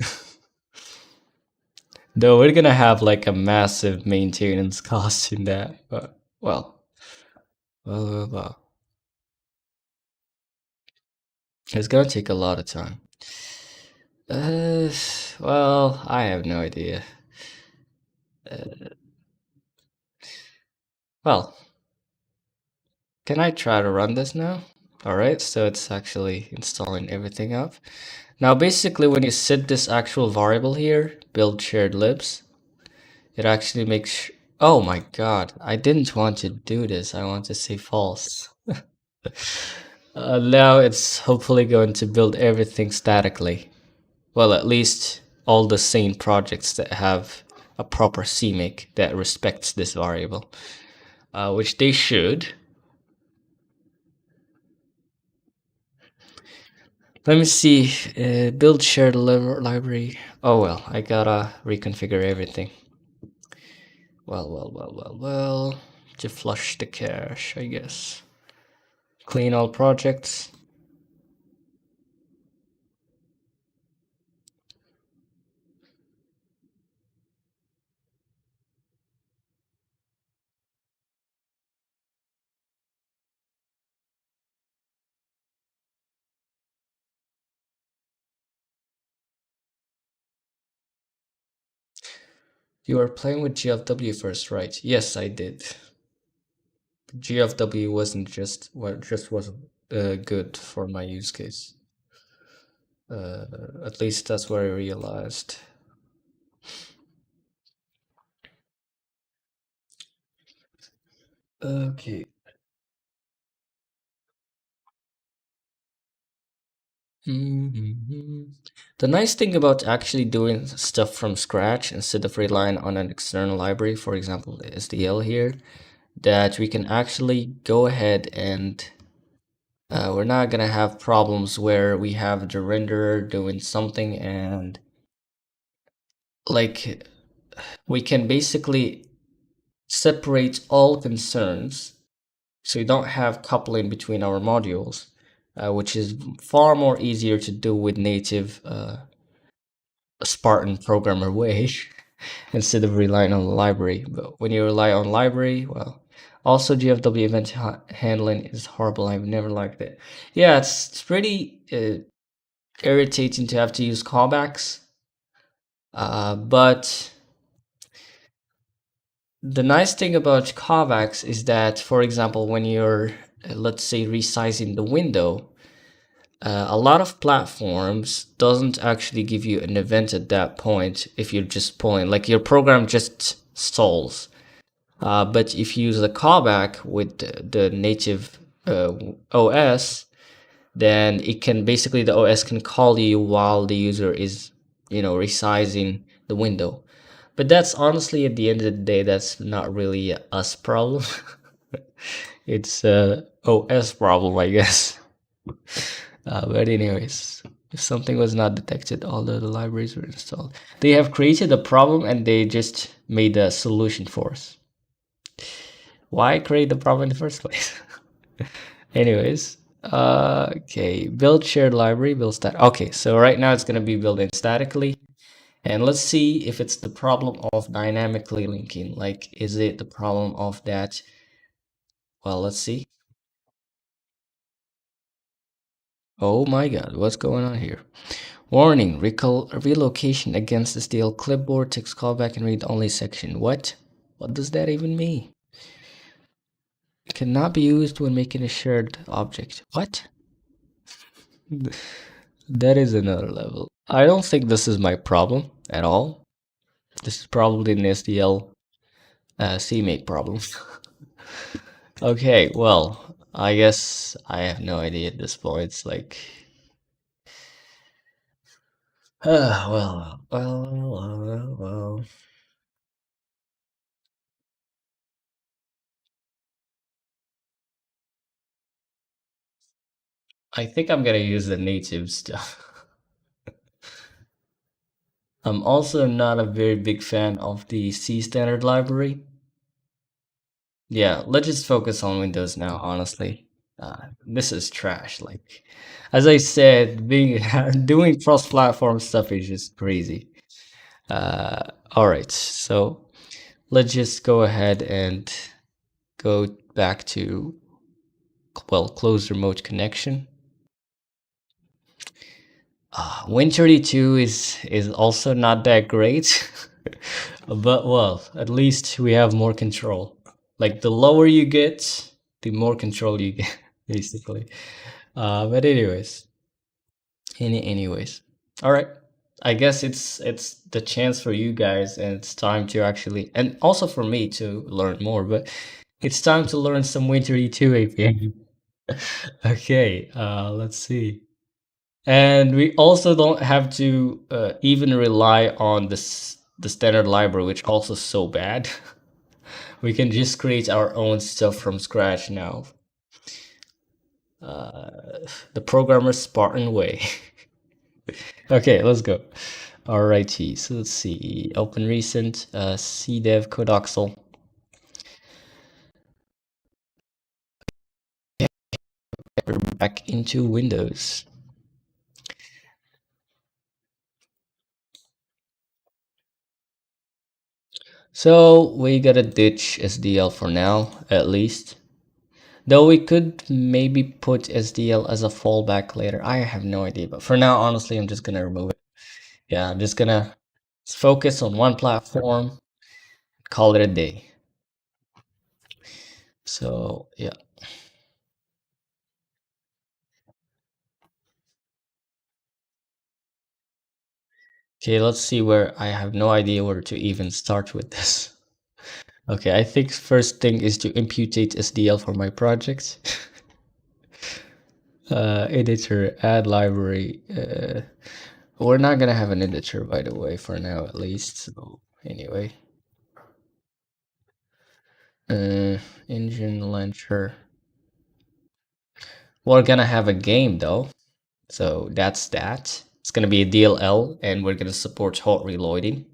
Though we're gonna have like a massive maintenance cost in that, but well. It's gonna take a lot of time. Uh, well, I have no idea. Well, can I try to run this now? Alright, so it's actually installing everything up. Now, basically, when you set this actual variable here, build shared libs, it actually makes. Oh my god, I didn't want to do this. I want to say false. Now it's hopefully going to build everything statically. Well, at least all the sane projects that have a proper CMake that respects this variable, which they should. Let me see. Build shared library. Oh well, I gotta reconfigure everything. Well. To flush the cache, I guess. Clean all projects. You were playing with GFW first, right? Yes, I did. GFW wasn't just wasn't good for my use case. At least that's what I realized. Okay. The nice thing about actually doing stuff from scratch instead of relying on an external library, for example, SDL here, that we can actually go ahead and we're not gonna have problems where we have the renderer doing something and like we can basically separate all concerns so you don't have coupling between our modules, which is far more easier to do with native Spartan programmer way instead of relying on the library. But when you rely on library, well, also GFW event handling is horrible. I've never liked it. Yeah, it's pretty irritating to have to use callbacks. But the nice thing about callbacks is that, for example, when you're, let's say, resizing the window, a lot of platforms doesn't actually give you an event at that point if you're just pulling, like your program just stalls. But if you use a callback with the native OS, then it can basically, the OS can call you while the user is, resizing the window. But that's honestly, at the end of the day, that's not really a us problem. It's a OS problem, I guess. But anyways, if something was not detected, all the libraries were installed. They have created a problem and they just made a solution for us. Why create the problem in the first place? Anyways, okay, build shared library, build stat. Okay, so right now it's gonna be building statically. And let's see if it's the problem of dynamically linking. Like, is it the problem of that? Well, let's see. Oh my god, what's going on here? Warning, relocation against SDL clipboard, text callback and read only section. What? What does that even mean? Cannot be used when making a shared object. What? That is another level. I don't think this is my problem at all. This is probably an SDL CMake problem. Okay, well, I guess I have no idea at this point. It's like, well. I think I'm gonna use the native stuff. I'm also not a very big fan of the C standard library. Yeah, let's just focus on Windows now, honestly. This is trash. Like, as I said, being doing cross-platform stuff is just crazy. All right, so let's just go ahead and go back to, well, close remote connection. Win32 is also not that great, but well, at least we have more control. Like the lower you get, the more control you get, basically. But anyways, all right. I guess it's the chance for you guys, and it's time to actually, and also for me to learn more. But it's time to learn some Win32 API. Okay, let's see. And we also don't have to even rely on the standard library, which also so bad. We can just create our own stuff from scratch now. The programmer's Spartan way. Okay, let's go. Alrighty, so let's see. Open recent, cdev Codoxel. Yeah, we're back into Windows. So we gotta ditch SDL for now, at least. Though we could maybe put SDL as a fallback later. I have no idea, but for now, honestly, I'm just gonna remove it. Yeah, I'm just gonna focus on one platform, call it a day. So yeah. Okay, let's see where I have no idea where to even start with this. Okay, I think first thing is to imputate SDL for my project. Editor, add library. We're not gonna have an editor, by the way, for now at least. So anyway, engine launcher. We're gonna have a game though, so that's that. It's gonna be a DLL, and we're gonna support hot reloading,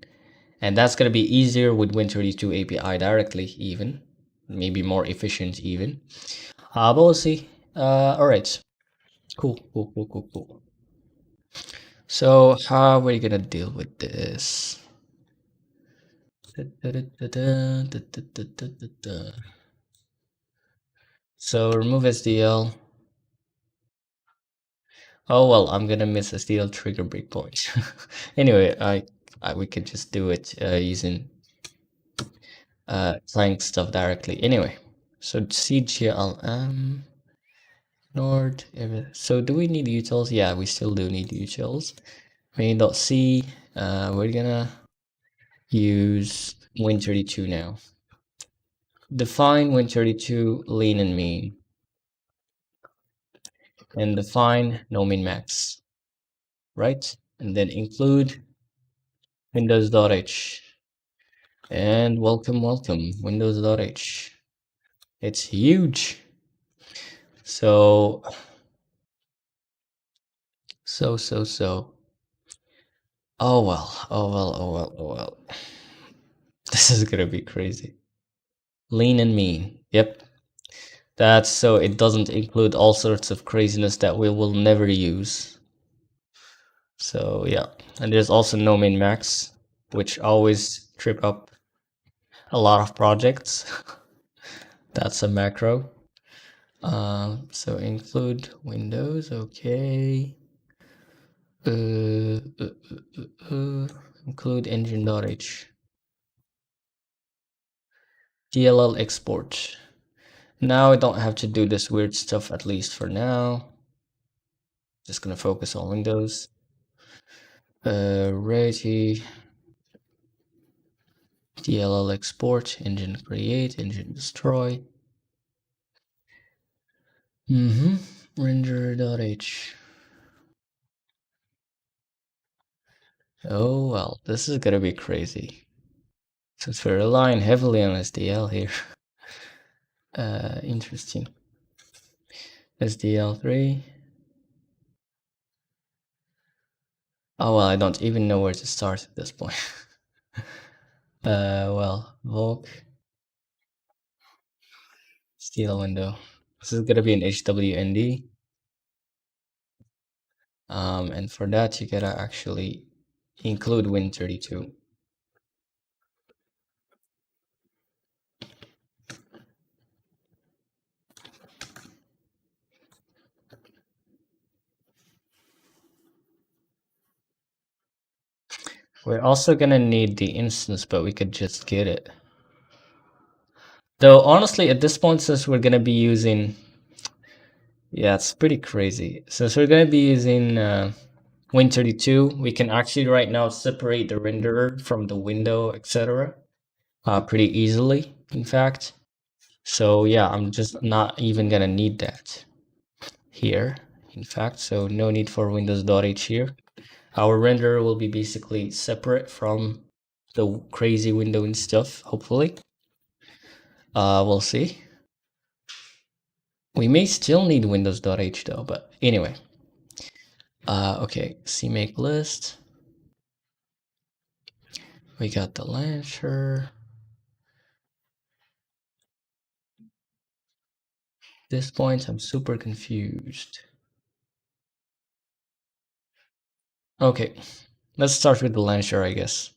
and that's gonna be easier with Win32 API directly, even maybe more efficient even. But we'll see. All right, cool. So how are we gonna deal with this? So remove SDL. Oh well, I'm gonna miss SDL trigger breakpoint. Anyway, we could just do it using applying stuff directly. Anyway, so CGLM Nord. So do we need utils? Yeah, we still do need utils. Main.c. We're gonna use Win32 now. Define Win32 lean and mean, and define no min max, right? And then include windows.h. And welcome, windows.h. It's huge. So. Oh well, oh well, oh well, oh well. This is gonna be crazy. Lean and mean. Yep. That's so it doesn't include all sorts of craziness that we will never use. So yeah. And there's also no min max, which always trip up a lot of projects. That's a macro. So include Windows, okay. Include engine.h. DLL export. Now I don't have to do this weird stuff, at least for now. Just gonna focus on Windows. Ready. DLL export, engine create, engine destroy. Render.h. Oh well, this is gonna be crazy. Since we're relying heavily on SDL here. Interesting. SDL3. Oh well, I don't even know where to start at this point. Well, Volk. Steel window. This is gonna be an HWND. And for that, you gotta actually include Win32. We're also gonna need the instance, but we could just get it. Though honestly, at this point, since we're gonna be using, yeah, it's pretty crazy. Since we're gonna be using Win32, we can actually right now separate the renderer from the window, etc. Pretty easily, in fact. So yeah, I'm just not even gonna need that here, in fact. So no need for Windows.h here. Our renderer will be basically separate from the crazy window and stuff, hopefully. We'll see. We may still need Windows.h though, but anyway. Okay, CMake list. We got the launcher. At this point, I'm super confused. Okay, let's start with the launcher, I guess.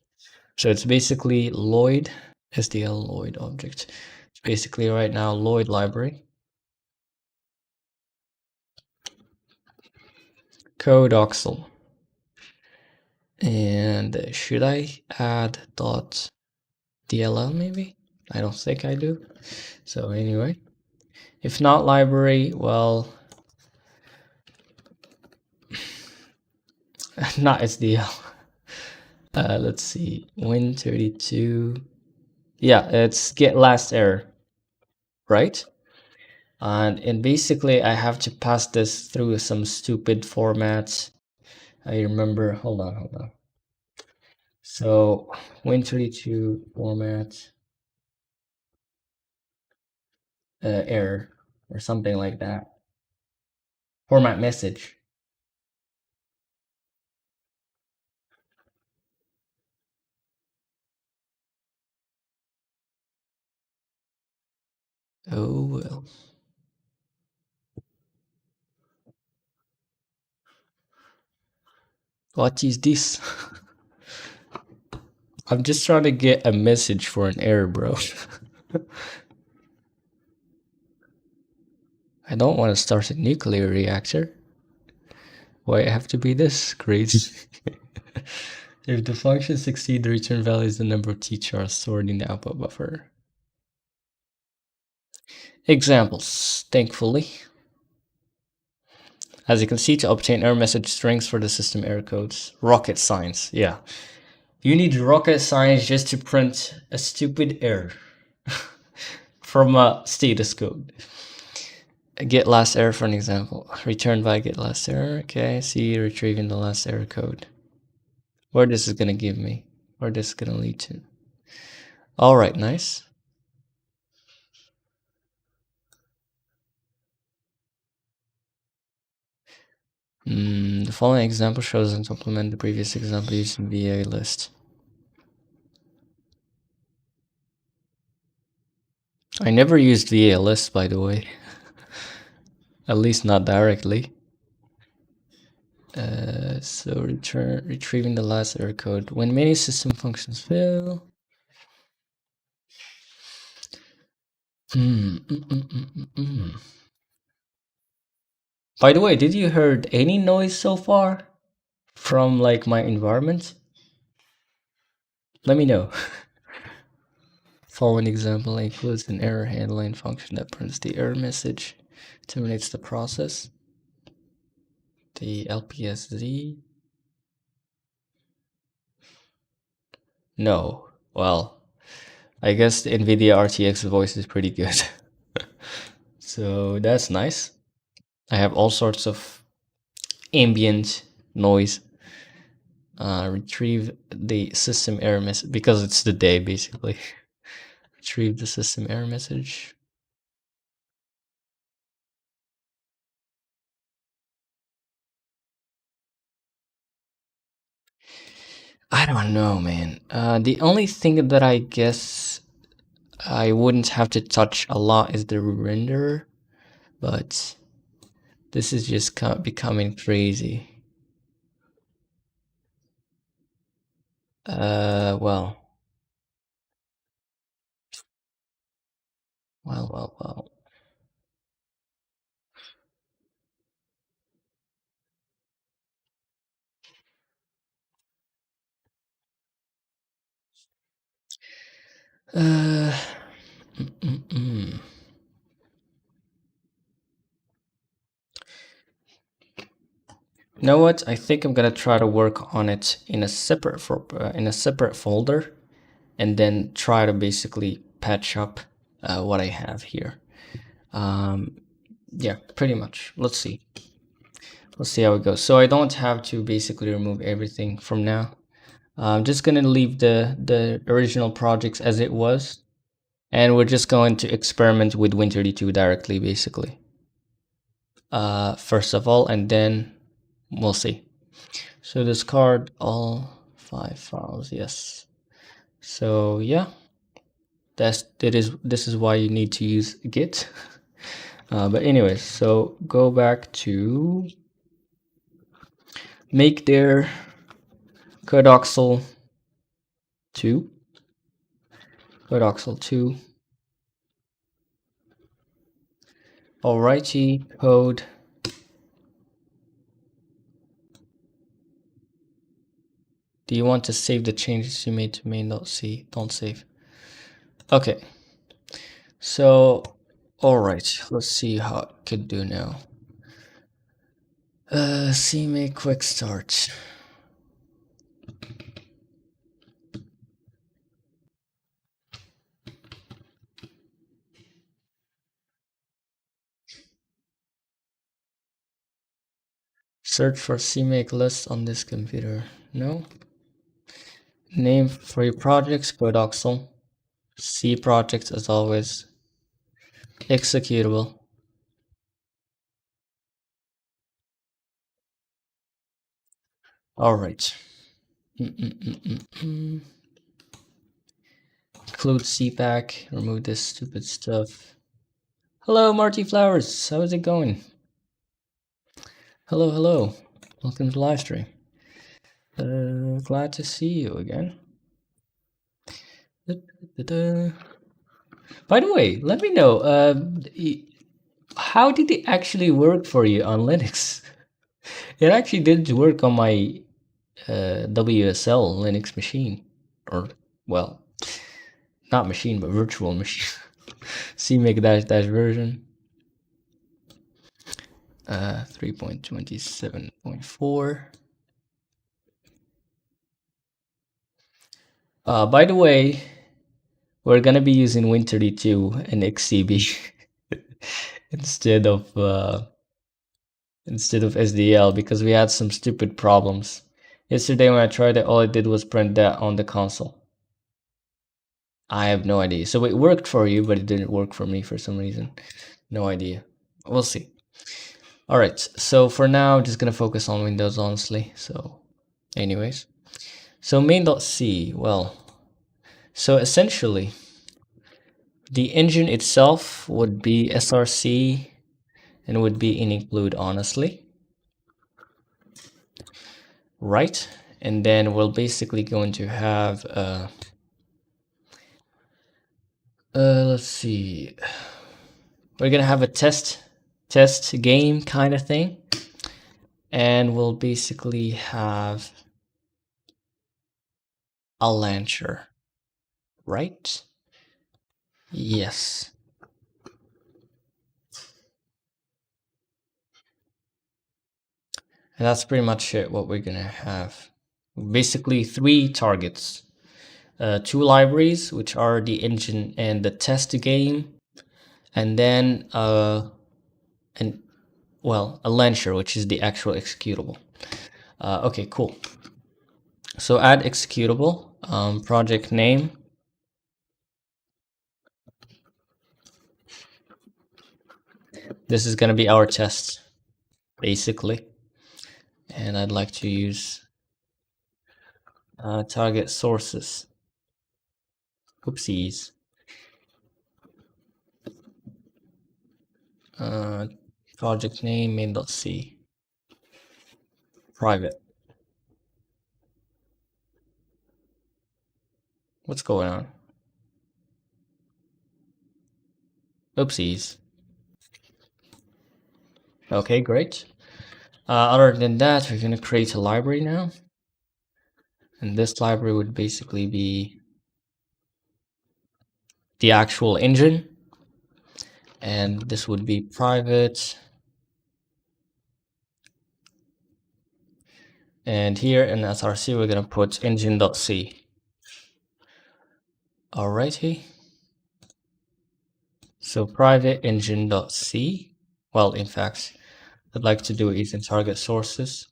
So it's basically Lloyd, SDL Lloyd object. It's basically right now Lloyd library. Codoxel. And should I add .dll maybe? I don't think I do. So anyway, if not library, well, not SDL. Let's see, Win32. Yeah, it's get last error, right? And basically I have to pass this through some stupid format. I remember, hold on. So Win32 format error or something like that. Format message. Oh well. What is this? I'm just trying to get a message for an error, bro. I don't want to start a nuclear reactor. Why it have to be this crazy? If the function succeeds, the return value is the number of t-chars stored in the output buffer. Examples, thankfully. As you can see, to obtain error message strings for the system error codes. Rocket science, yeah. You need rocket science just to print a stupid error from a status code. Get last error for an example. Return by get last error. Okay, see retrieving the last error code. Where this is gonna give me. Where this is gonna lead to. Alright, nice. The following example shows and complement the previous example using VA list. I never used VA list, by the way. At least not directly. So retrieving the last error code. When many system functions fail. By the way, did you heard any noise so far from like my environment? Let me know. Following example includes an error handling function that prints the error message, terminates the process. The LPSZ. No. Well, I guess the NVIDIA RTX voice is pretty good. So that's nice. I have all sorts of ambient noise. Retrieve the system error message because it's the day basically. Retrieve the system error message. I don't know, man. The only thing that I guess I wouldn't have to touch a lot is the renderer, but this is just becoming crazy. Well. Uh, You know what? I think I'm gonna try to work on it in a separate folder, and then try to basically patch up what I have here. Yeah, pretty much. Let's see. Let's see how it goes. So I don't have to basically remove everything from now. I'm just gonna leave the original projects as it was, and we're just going to experiment with Win32 directly, basically. First of all, and then we'll see. So discard all 5 files, yes. So yeah, this is why you need to use Git. But anyways, so go back to make their Codoxel 2. Codoxel 2. Alrighty, code. Do you want to save the changes you made to main.c? Don't save. Okay. So, alright, let's see how it could do now. CMake quick start. Search for CMake list on this computer. No. Name for your projects, Codoxel. C projects as always. Executable. Alright. Include CPAC. Remove this stupid stuff. Hello, Marty Flowers. How's it going? Hello. Welcome to the live stream. Glad to see you again. By the way, let me know, how did it actually work for you on Linux? It actually did work on my WSL Linux machine, or well, not machine, but virtual machine. CMake dash version 3.27.4. By the way, we're gonna be using Win32 and XCB instead of SDL because we had some stupid problems. Yesterday when I tried it, all it did was print that on the console. I have no idea. So it worked for you, but it didn't work for me for some reason. No idea. We'll see. All right. So for now, just gonna focus on Windows, honestly. So, anyways, so main.c. Well, so essentially, the engine itself would be src and would be in include, honestly. Right. And then we're basically going to have let's see. We're gonna have a test game kind of thing, and we'll basically have a launcher, right? Yes. And that's pretty much it, what we're gonna have. Basically 3 targets. 2 libraries, which are the engine and the test game, and then a launcher, which is the actual executable. Okay, cool. So add executable, project name. This is gonna be our test, basically. And I'd like to use target sources. Oopsies. Project name main.c. Private. What's going on? Oopsies. Okay, great. Other than that, we're going to create a library now. And this library would basically be the actual engine. And this would be private. And here in src, we're going to put engine.c. Alrighty. So private engine.c. Well, in fact, I'd like to do it using target sources.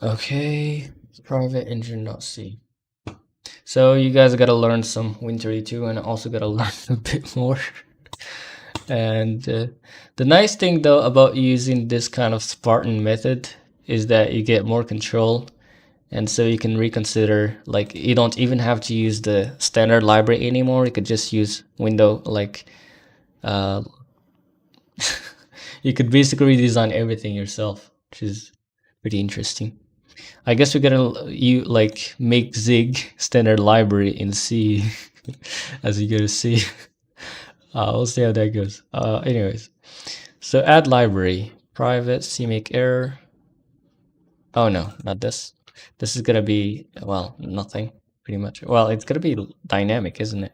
Okay, private engine.c. So you guys gotta learn some Win32 and also gotta learn a bit more. And the nice thing though about using this kind of Spartan method is that you get more control, and so you can reconsider, like you don't even have to use the standard library anymore. You could just use window, like you could basically redesign everything yourself, which is pretty interesting. I guess we're gonna make Zig standard library in C, as you gonna see. We'll see how that goes. Anyways, so add library, private CMake error. Oh no, not this. This is gonna be, well, nothing, pretty much. Well, it's gonna be dynamic, isn't it?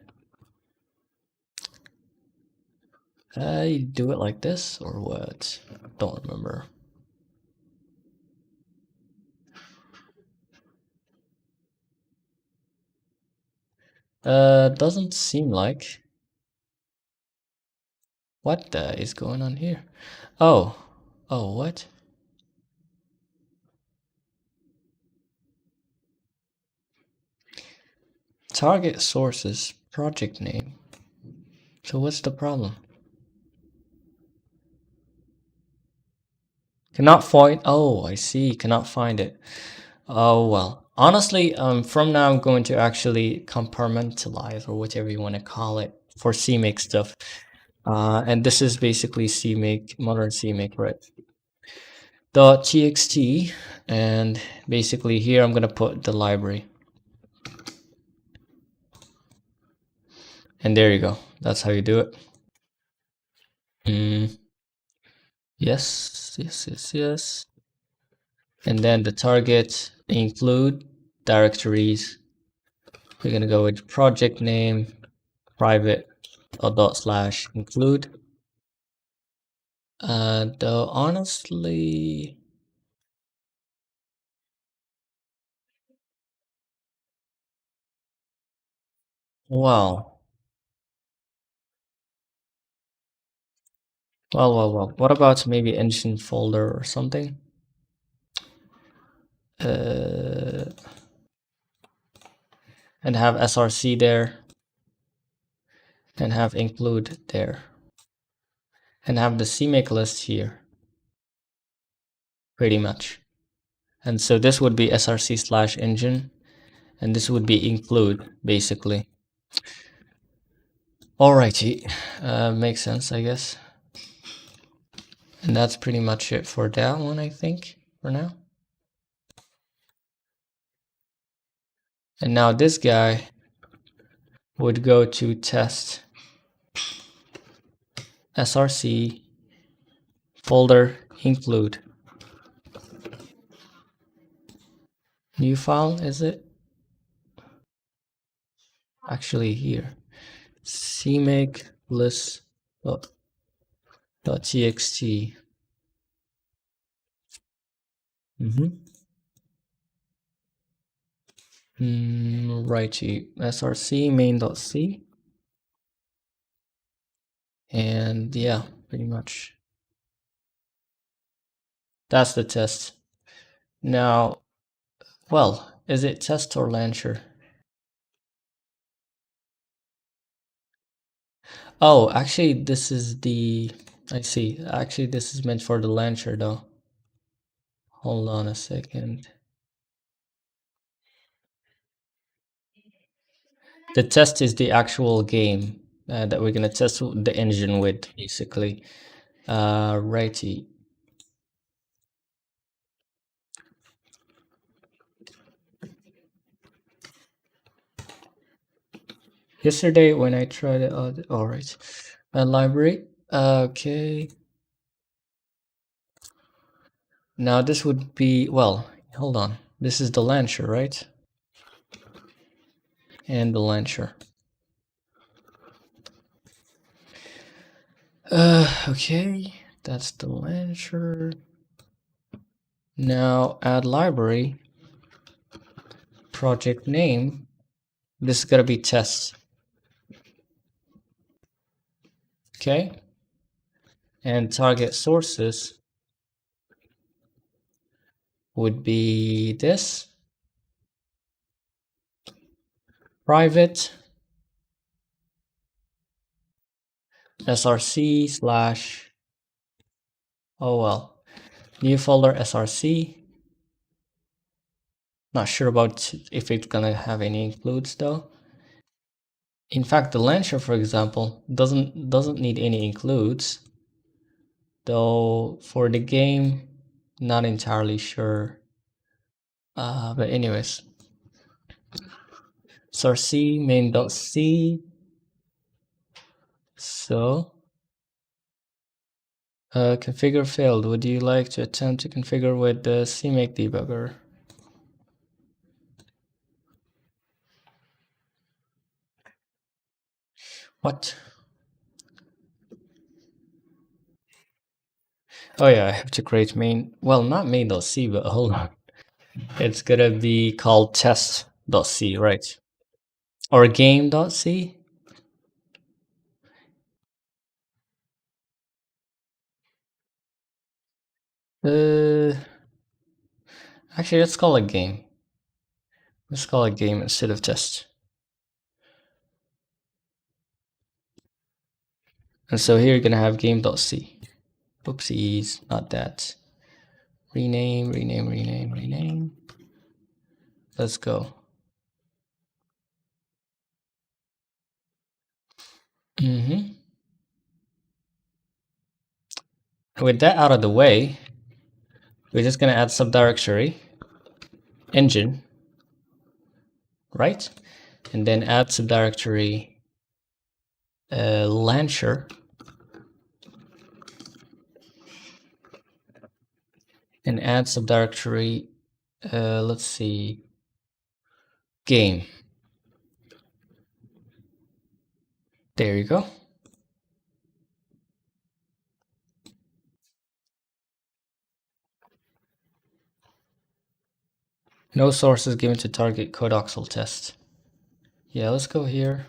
You do it like this or what? Don't remember. Doesn't seem like. What the is going on here? Oh, what? Target sources, project name. So what's the problem? Cannot find. Oh, I see. Cannot find it. Oh well. Honestly, from now I'm going to actually compartmentalize, or whatever you want to call it, for CMake stuff. And this is basically CMake, modern CMake, right? .txt, and basically here I'm gonna put the library. And there you go. That's how you do it. Yes, yes, yes, yes. And then the target include directories. We're gonna go with project name, private, or / include. Though honestly, well, well. What about maybe engine folder or something? And have src there, and have include there, and have the CMake list here, pretty much. And so this would be src / engine, and this would be include, basically. Alrighty, makes sense, I guess. And that's pretty much it for that one, I think, for now. And now this guy would go to test src folder include. New file, is it? Actually here. CMake list .txt. Righty. src main.c. And yeah, pretty much. That's the test. Now, well, is it test or launcher? Oh, actually, this is the, I see. Actually, this is meant for the launcher though. Hold on a second. The test is the actual game that we're gonna test the engine with, basically. Righty. Yesterday when I tried it out, all right. Library. Okay. Now this would be, well, hold on. This is the launcher, right? And the launcher. Okay. That's the launcher. Now add library. Project name. This is gonna be test. Okay. And target sources would be this. Private src / oh well, new folder src. Not sure about if it's gonna have any includes though. In fact, the launcher, for example, doesn't need any includes, though for the game, not entirely sure. But anyways, src main.c. So configure failed. Would you like to attempt to configure with the CMake debugger? What? Oh yeah, I have to create main. Well, not main.c, but hold on. It's gonna be called test.c, right? Or game.c? Actually, let's call it game. Let's call it game instead of test. And so here you're gonna have game.c. Oopsies, not that. Rename. Let's go. With that out of the way, we're just gonna add subdirectory engine, right? And then add subdirectory launcher, and add subdirectory let's see, game. There you go. No sources given to target Codoxel test. Yeah, let's go here.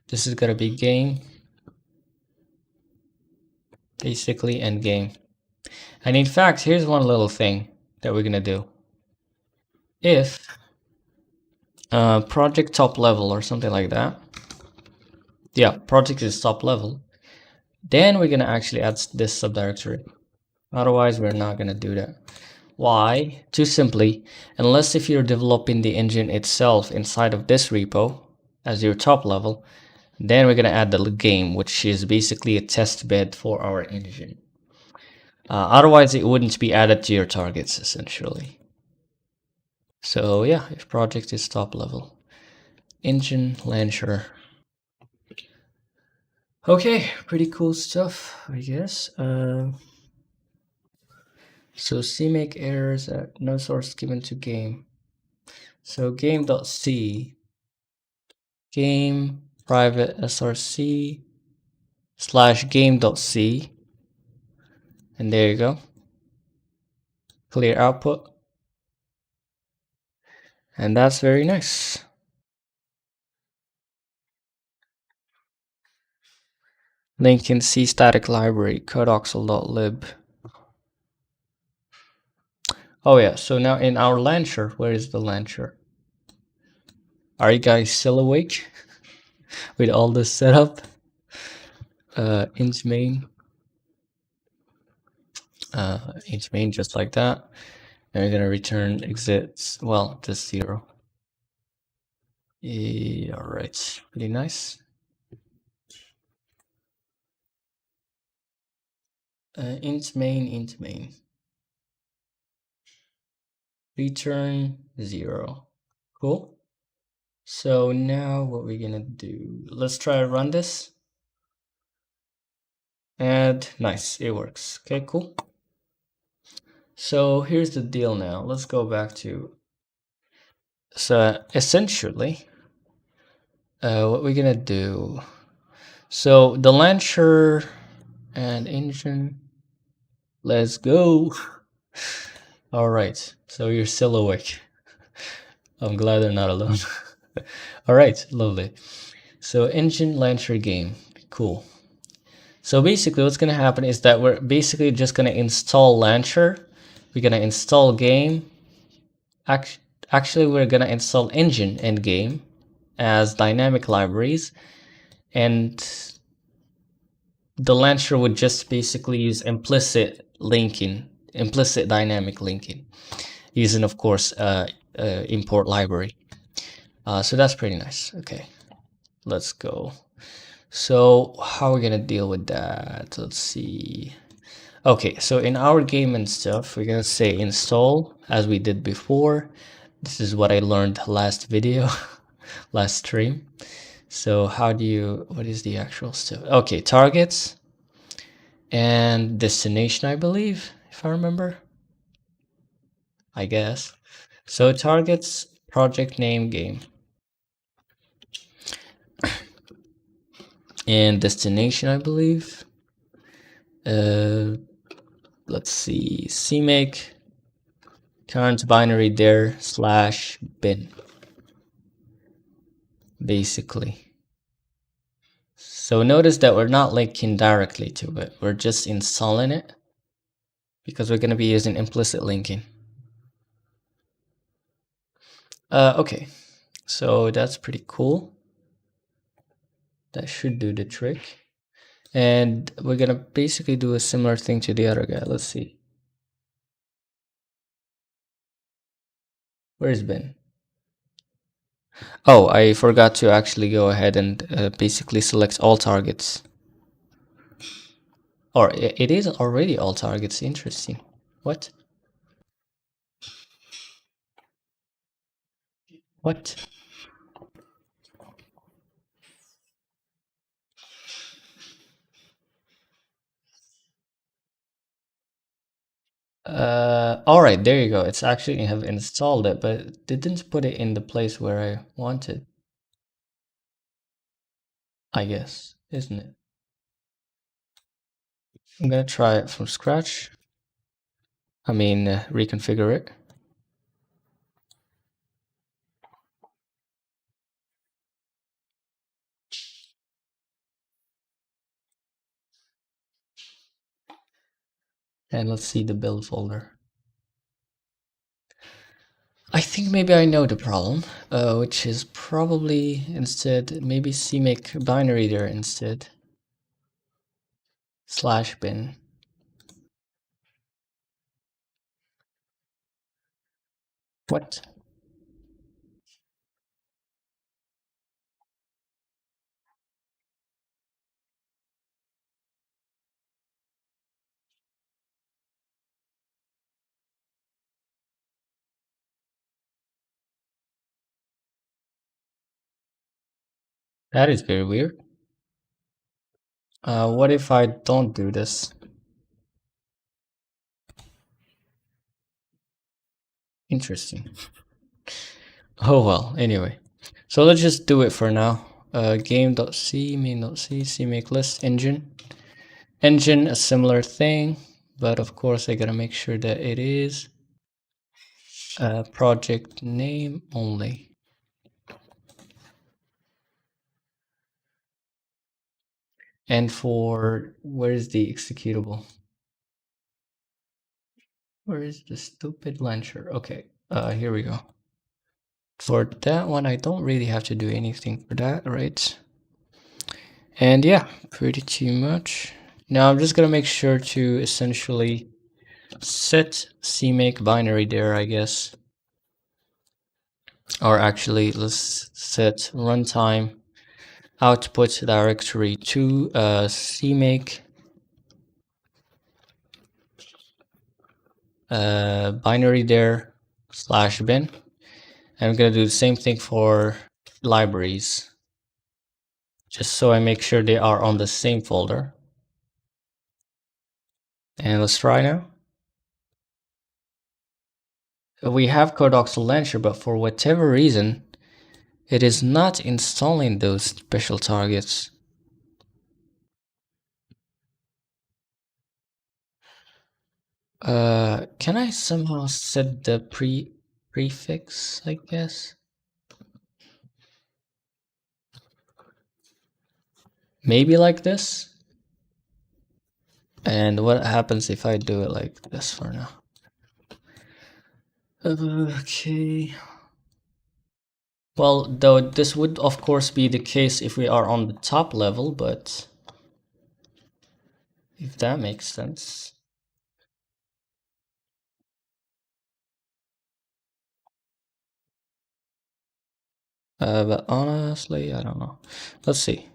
This is gonna be game, basically, and game. And in fact, here's one little thing that we're gonna do. If project top level or something like that, yeah, project is top level, then we're gonna actually add this subdirectory. Otherwise, we're not gonna do that. Why? Too simply, unless if you're developing the engine itself inside of this repo as your top level, then we're gonna add the game, which is basically a test bed for our engine. Otherwise, it wouldn't be added to your targets, essentially. So yeah, if project is top level, engine launcher. Okay, pretty cool stuff, I guess. So CMake errors at no source given to game. So game.c, game private src / game.c, and there you go. Clear output. And that's very nice. Link in C static library, codoxel.lib. Oh yeah, so now in our launcher, where is the launcher? Are you guys still awake with all this setup? Int main, just like that. And we're gonna return exits, well, just 0. Yeah, all right, pretty nice. Int main. Return 0. Cool. So now what we're gonna do, let's try to run this. And nice, it works. Okay, cool. So here's the deal now. Let's go back to, so essentially, what we're gonna do. So the launcher and engine, let's go. All right, so you're still awake. I'm glad they're not alone. All right, lovely. So engine launcher game, cool. So basically what's gonna happen is that we're basically just gonna install launcher. We're gonna install game. Actually, we're gonna install engine and game as dynamic libraries, and the launcher would just basically use implicit linking, implicit dynamic linking, using, of course, import library. So that's pretty nice. Okay, let's go. So how are we gonna deal with that? Let's see. Okay, so in our game and stuff, we're gonna say install as we did before. This is what I learned last video, last stream. So how do you, what is the actual stuff? Okay, targets and destination, I believe, if I remember. I guess. So targets, project name, game. And destination, I believe. Let's see, CMake current binary there / bin. Basically. So notice that we're not linking directly to it. We're just installing it because we're going to be using implicit linking. Okay, so that's pretty cool. That should do the trick. And we're going to basically do a similar thing to the other guy. Let's see. Where's bin? Oh, I forgot to actually go ahead and basically select all targets. Or it is already all targets. Interesting. What? What? All right, there you go. It's actually have installed it, but it didn't put it in the place where I wanted, I guess, isn't it? I'm gonna try it from scratch. I mean, reconfigure it. And let's see the build folder. I think maybe I know the problem, which is probably instead, maybe CMake binary there instead. /bin. What? That is very weird. What if I don't do this? Interesting. Oh well, anyway. So let's just do it for now. Game.c, main.c, cmake list, engine. Engine, a similar thing, but of course I gotta make sure that it is project name only. And for, where is the executable? Where is the stupid launcher? Okay, here we go. For that one, I don't really have to do anything for that, right? And yeah, pretty much. Now I'm just gonna make sure to essentially set cmake binary there, I guess. Or actually, let's set runtime output directory to cmake binary there /bin. And I'm gonna do the same thing for libraries, just so I make sure they are on the same folder. And let's try now. We have Codoxel launcher, but for whatever reason, it is not installing those special targets. Can I somehow set the prefix, I guess? Maybe like this? And what happens if I do it like this for now? Okay. Well, though this would of course be the case if we are on the top level, but if that makes sense. But honestly, I don't know. Let's see.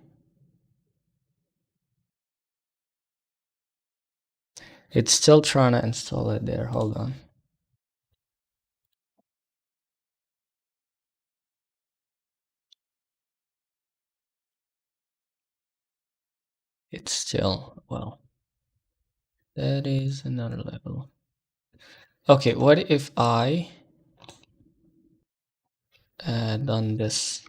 It's still trying to install it there. Hold on. It's still, well, that is another level. Okay, what if I done this?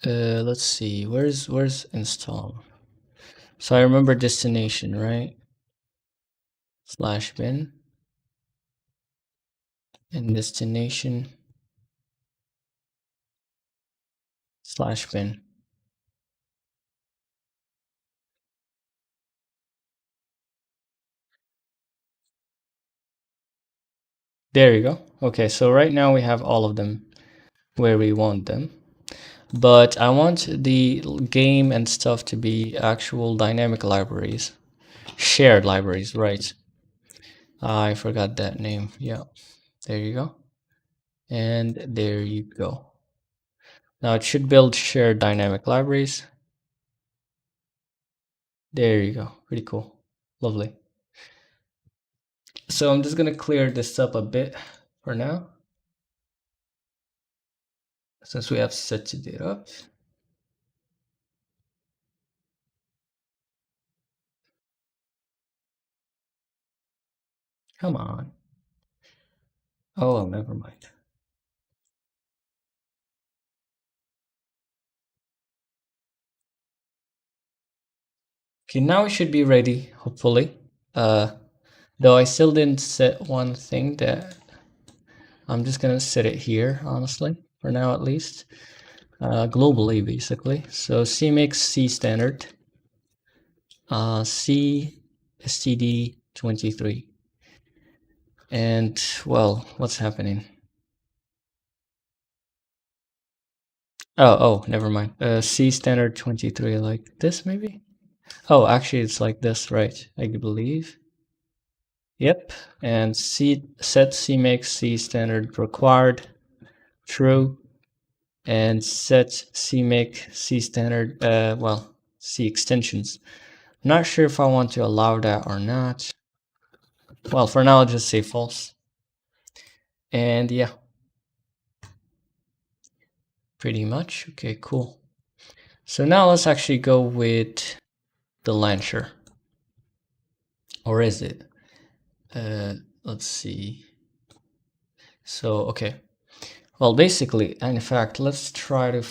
Let's see, where's install? So I remember destination, right? /bin and destination /bin. There you go. Okay, so right now we have all of them where we want them. But I want the game and stuff to be actual dynamic libraries. Shared libraries, right. I forgot that name. Yeah, there you go. And there you go. Now it should build shared dynamic libraries. There you go. Pretty cool. Lovely. So I'm just gonna clear this up a bit for now, since we have set it up. Come on. Oh, well, never mind. Okay, now it should be ready, hopefully. Though I still didn't set one thing that I'm just gonna set it here, honestly, for now at least. Globally, basically. So CMix C standard, C STD 23. And well, what's happening? Oh, never mind. C standard 23, like this maybe? Oh, actually, it's like this, right? I believe. Yep. And C set CMake C standard required, true. And set CMake C standard, well, C extensions. I'm not sure if I want to allow that or not. Well, for now, I'll just say false. And yeah, pretty much. Okay, cool. So now let's actually go with the launcher. Or is it? Let's see. So, okay. Well, basically, in fact, let's try to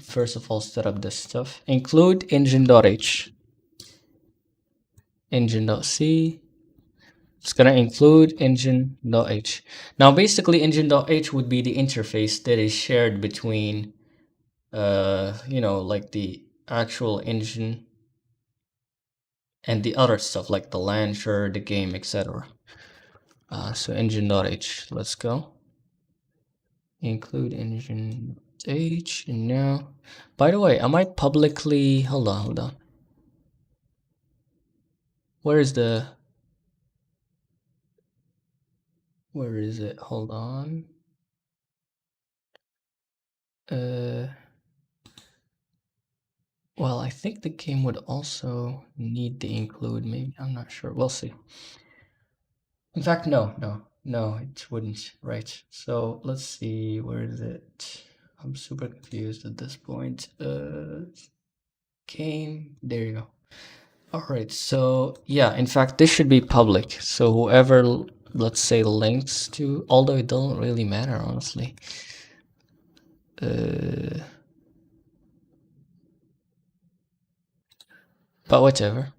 first of all set up this stuff. Include engine.h. Engine.c. It's gonna include engine.h. Now, basically, engine.h would be the interface that is shared between, like the actual engine and the other stuff like the launcher, the game, etc. So engine.h, let's go. Include engine.h, and now, by the way, am I publicly, hold on. Where is it? Hold on. Well, I think the game would also need the include, maybe, I'm not sure, we'll see. In fact, no, it wouldn't, right? So let's see, where is it? I'm super confused at this point. Game, there you go. All right, so yeah, in fact, this should be public. So whoever, let's say, links to, although it doesn't really matter, honestly. But whatever.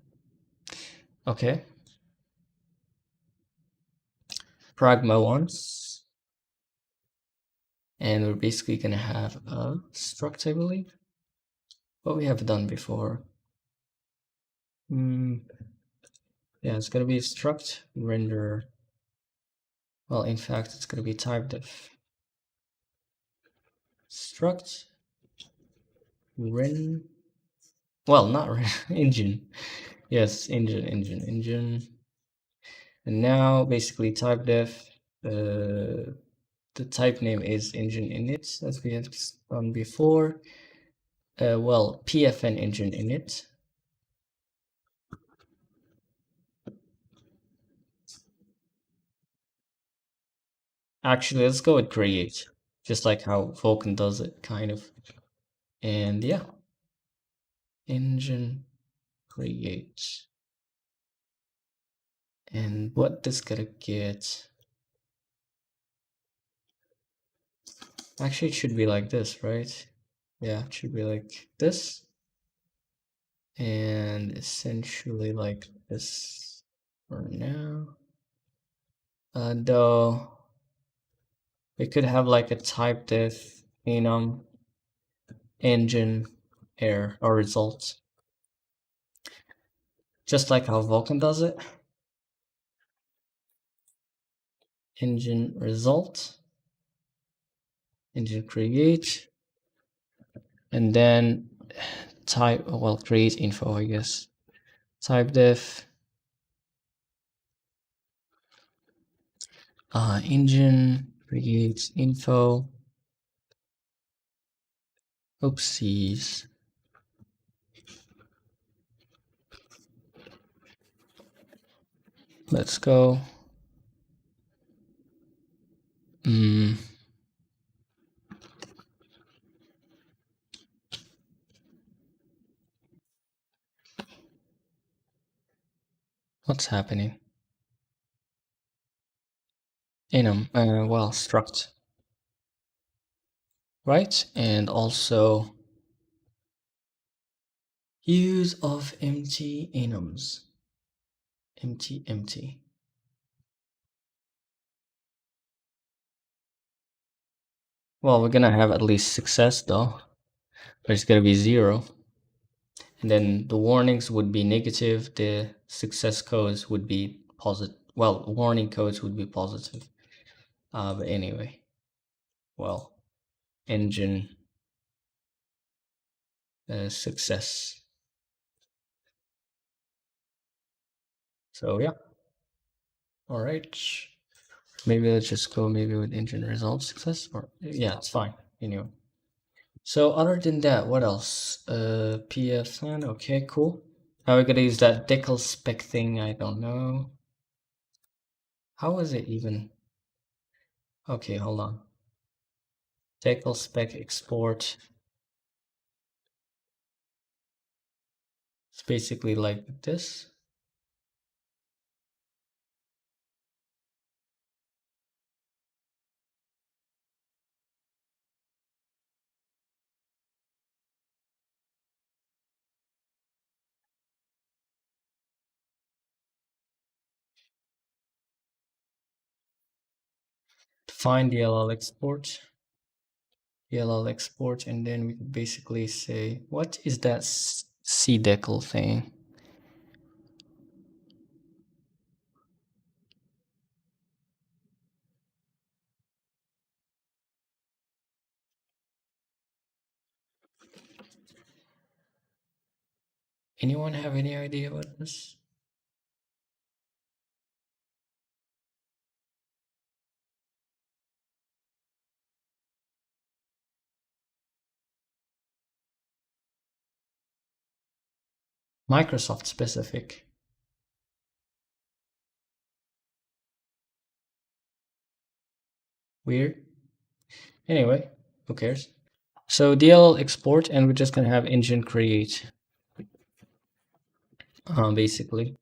Okay. Pragma once. And we're basically gonna have a struct, I believe. What we have done before. Yeah, it's gonna be struct render. Well, in fact, it's gonna be type def. Struct ren. Well, not ren, engine. Yes, engine. And now basically type def. The type name is engine init, as we have done before. Well, pfn engine init. Actually, let's go with create, just like how Vulkan does it, kind of. And yeah, engine create. And what this gonna get? Actually, it should be like this, right? Yeah, it should be like this. And essentially like this for now. Though we could have like a type def enum engine error or result, just like how Vulkan does it. Engine result, engine create, and then type, well, create info, I guess. Type def engine creates info. Oopsies. Let's go. What's happening? Enum, well, struct, right? And also use of empty enums. Empty. Well, we're gonna have at least success though. But it's gonna be 0. And then the warnings would be negative, the success codes would be positive. Well, warning codes would be positive. But anyway, well, engine success. So yeah, all right. Maybe let's just go maybe with engine results success, or yeah, it's fine anyway. So other than that, what else? PFN, okay, cool. How are we gonna use that decal spec thing? I don't know. How is it even? Okay, hold on. Decal spec export. It's basically like this. Define DLL export. DLL export, and then we could basically say, what is that cdecal thing? Anyone have any idea what this? Microsoft specific. Weird. Anyway, who cares? So DLL export, and we're just gonna have engine create, basically.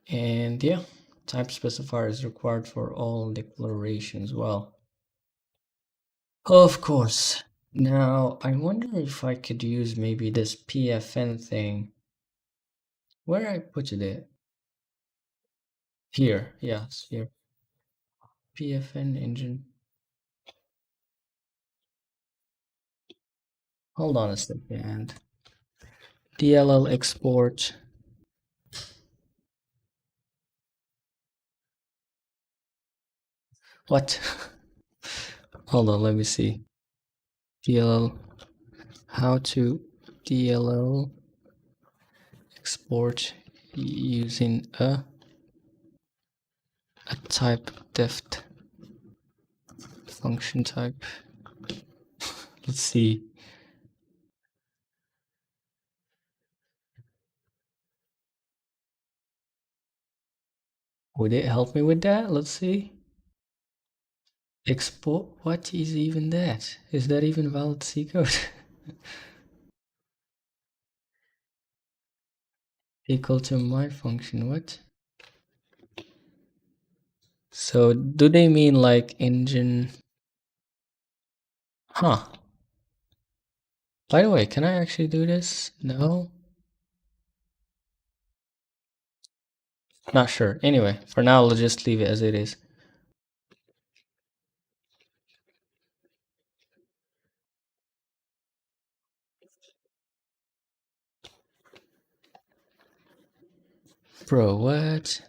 And yeah, type specifier is required for all declarations. Well, of course. Now, I wonder if I could use maybe this PFN thing. Where I put it? Here, yes, here. PFN engine. Hold on a second. DLL export. What? Hold on, let me see. DLL. How to DLL export using a type deft function type. Let's see. Would it help me with that? Let's see. Export. What is even that? Is that even valid C code? Equal to my function. What? So do they mean like engine? Huh. By the way, can I actually do this? No. Not sure. Anyway, for now, let's just leave it as it is. Bro, what?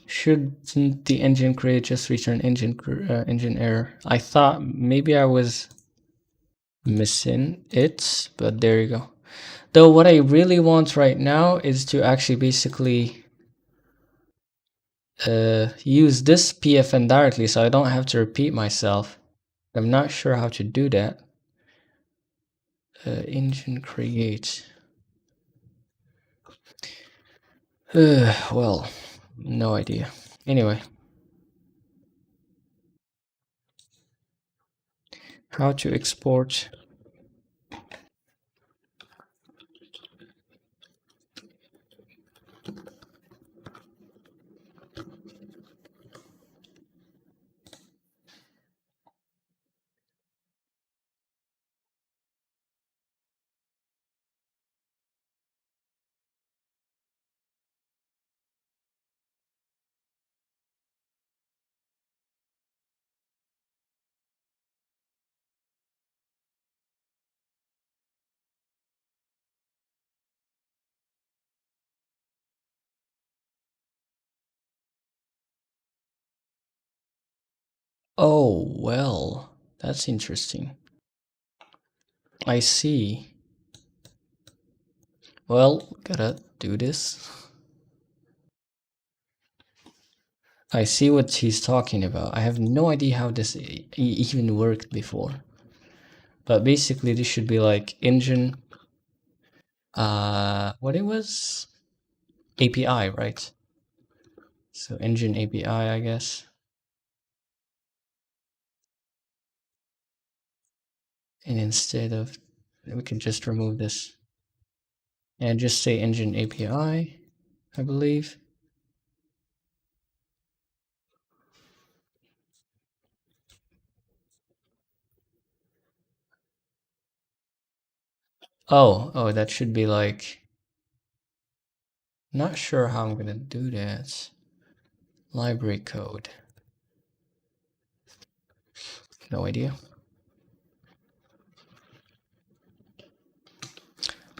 Shouldn't the engine create just return engine error? I thought maybe I was missing it, but there you go. Though what I really want right now is to actually basically use this PFN directly so I don't have to repeat myself. I'm not sure how to do that. engine create. Well, no idea. Anyway, how to export. Oh, well, that's interesting. I see. Well, gotta do this. I see what he's talking about. I have no idea how this even worked before. But basically this should be like engine, what it was? API, right? So engine API, I guess. And instead of, we can just remove this and just say engine API, I believe. Oh, that should be like, not sure how I'm gonna do that. Library code. No idea.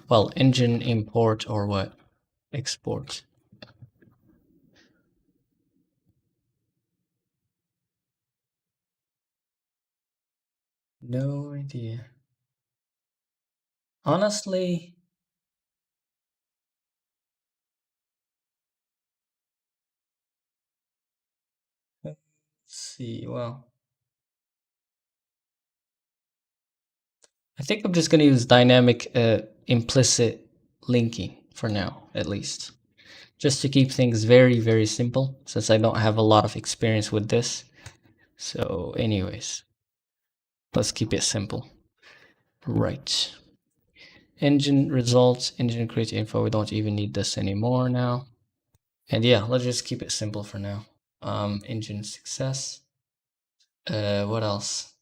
Well, engine import or what? Export. No idea. Honestly, let's see. Well, I think I'm just gonna use dynamic implicit linking for now, at least. Just to keep things very, very simple, since I don't have a lot of experience with this. So anyways, let's keep it simple. Right. Engine results, engine create info. We don't even need this anymore now. And yeah, let's just keep it simple for now. Engine success. What else?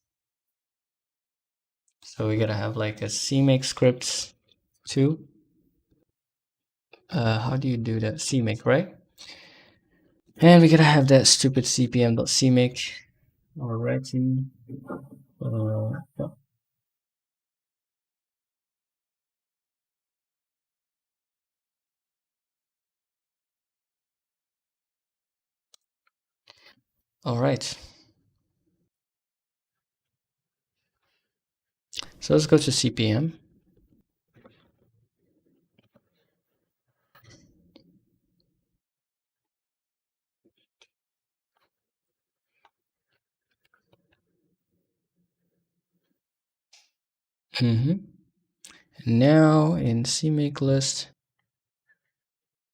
So we gotta have like a CMake scripts too. How do you do that? CMake, right? And we gotta have that stupid cpm.cmake already. Yeah. All right. So let's go to CPM. Now in CMake list,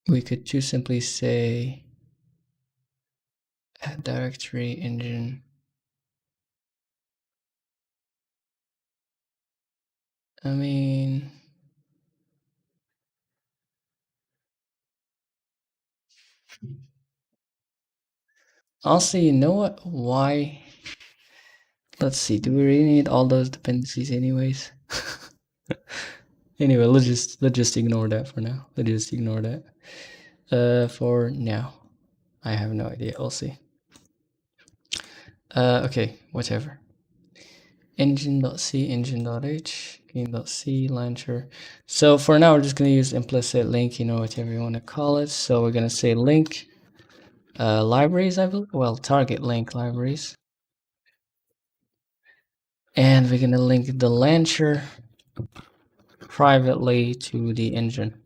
we could too simply say add directory engine. I mean, honestly, you know what? Why? Let's see. Do we really need all those dependencies anyways? Anyway, let's just ignore that for now. Let's just ignore that. For now, I have no idea. We'll see. Okay, whatever. Engine.c, engine.h, game.c, launcher. So for now, we're just gonna use implicit link, whatever you want to call it. So we're gonna say link libraries, I believe. Well, target link libraries. And we're gonna link the launcher privately to the engine.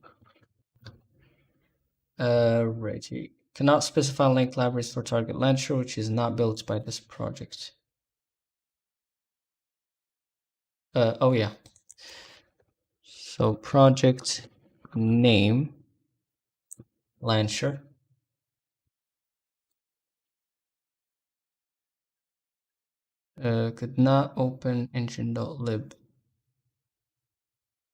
Right here. Cannot specify link libraries for target launcher, which is not built by this project. Oh yeah. So project name launcher. Could not open engine.lib.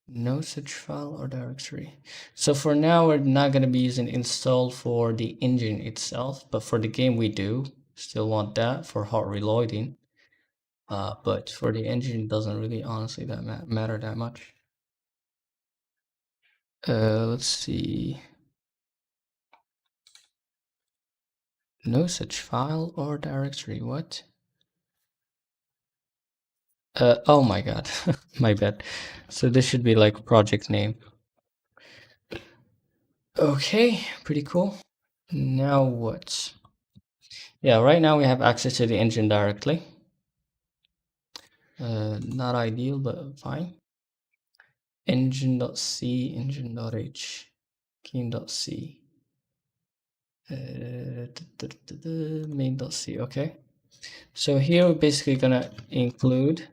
No such file or directory. So for now, we're not going to be using install for the engine itself, but for the game we do still want that for hot reloading. But for the engine, it doesn't really honestly matter that much. Let's see. No such file or directory. What? Oh my god, my bad. So this should be like project name. Okay, pretty cool. Now what? Yeah, right now we have access to the engine directly. Not ideal, but fine. Engine.c, engine.h, game.c, main.c. Okay. So here we're basically gonna include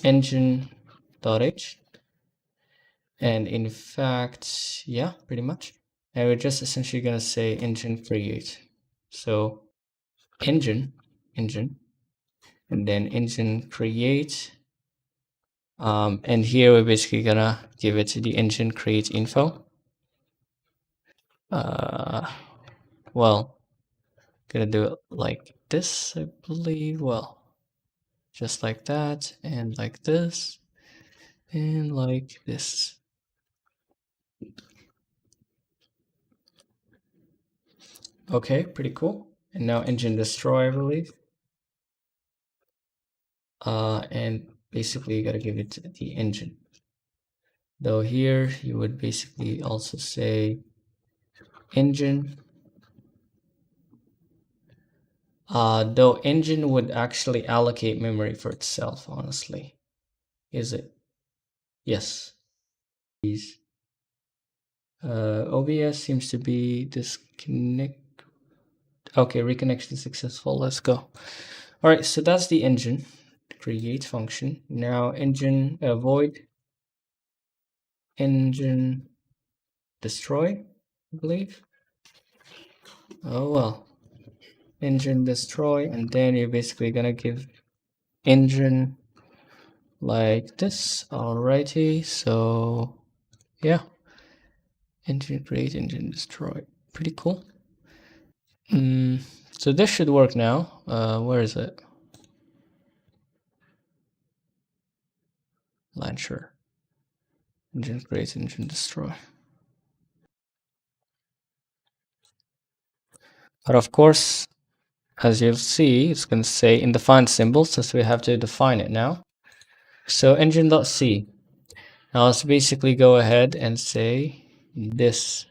engine.h, and in fact, yeah, pretty much. And we're just essentially gonna say engine create. So engine, and then engine create. And here we're basically gonna give it to the engine create info. Well, gonna do it like this, I believe. Well, just like that, and like this, and like this. Okay, pretty cool. And now engine destroy, I believe. And basically you gotta give it to the engine. Though here you would basically also say engine. Though engine would actually allocate memory for itself, honestly. Is it? Yes. OBS seems to be disconnect. Okay, reconnection successful. Let's go. All right, so that's the engine create function. Now engine void engine destroy, I believe. Oh well, engine destroy, and then you're basically gonna give engine like this. Alrighty, so yeah, engine create, engine destroy. Pretty cool. So this should work now. Where is it? Launcher. Engine create, engine destroy. But of course, as you'll see, it's going to say in defined symbols, since we have to define it now. So engine.c. Now let's basically go ahead and say this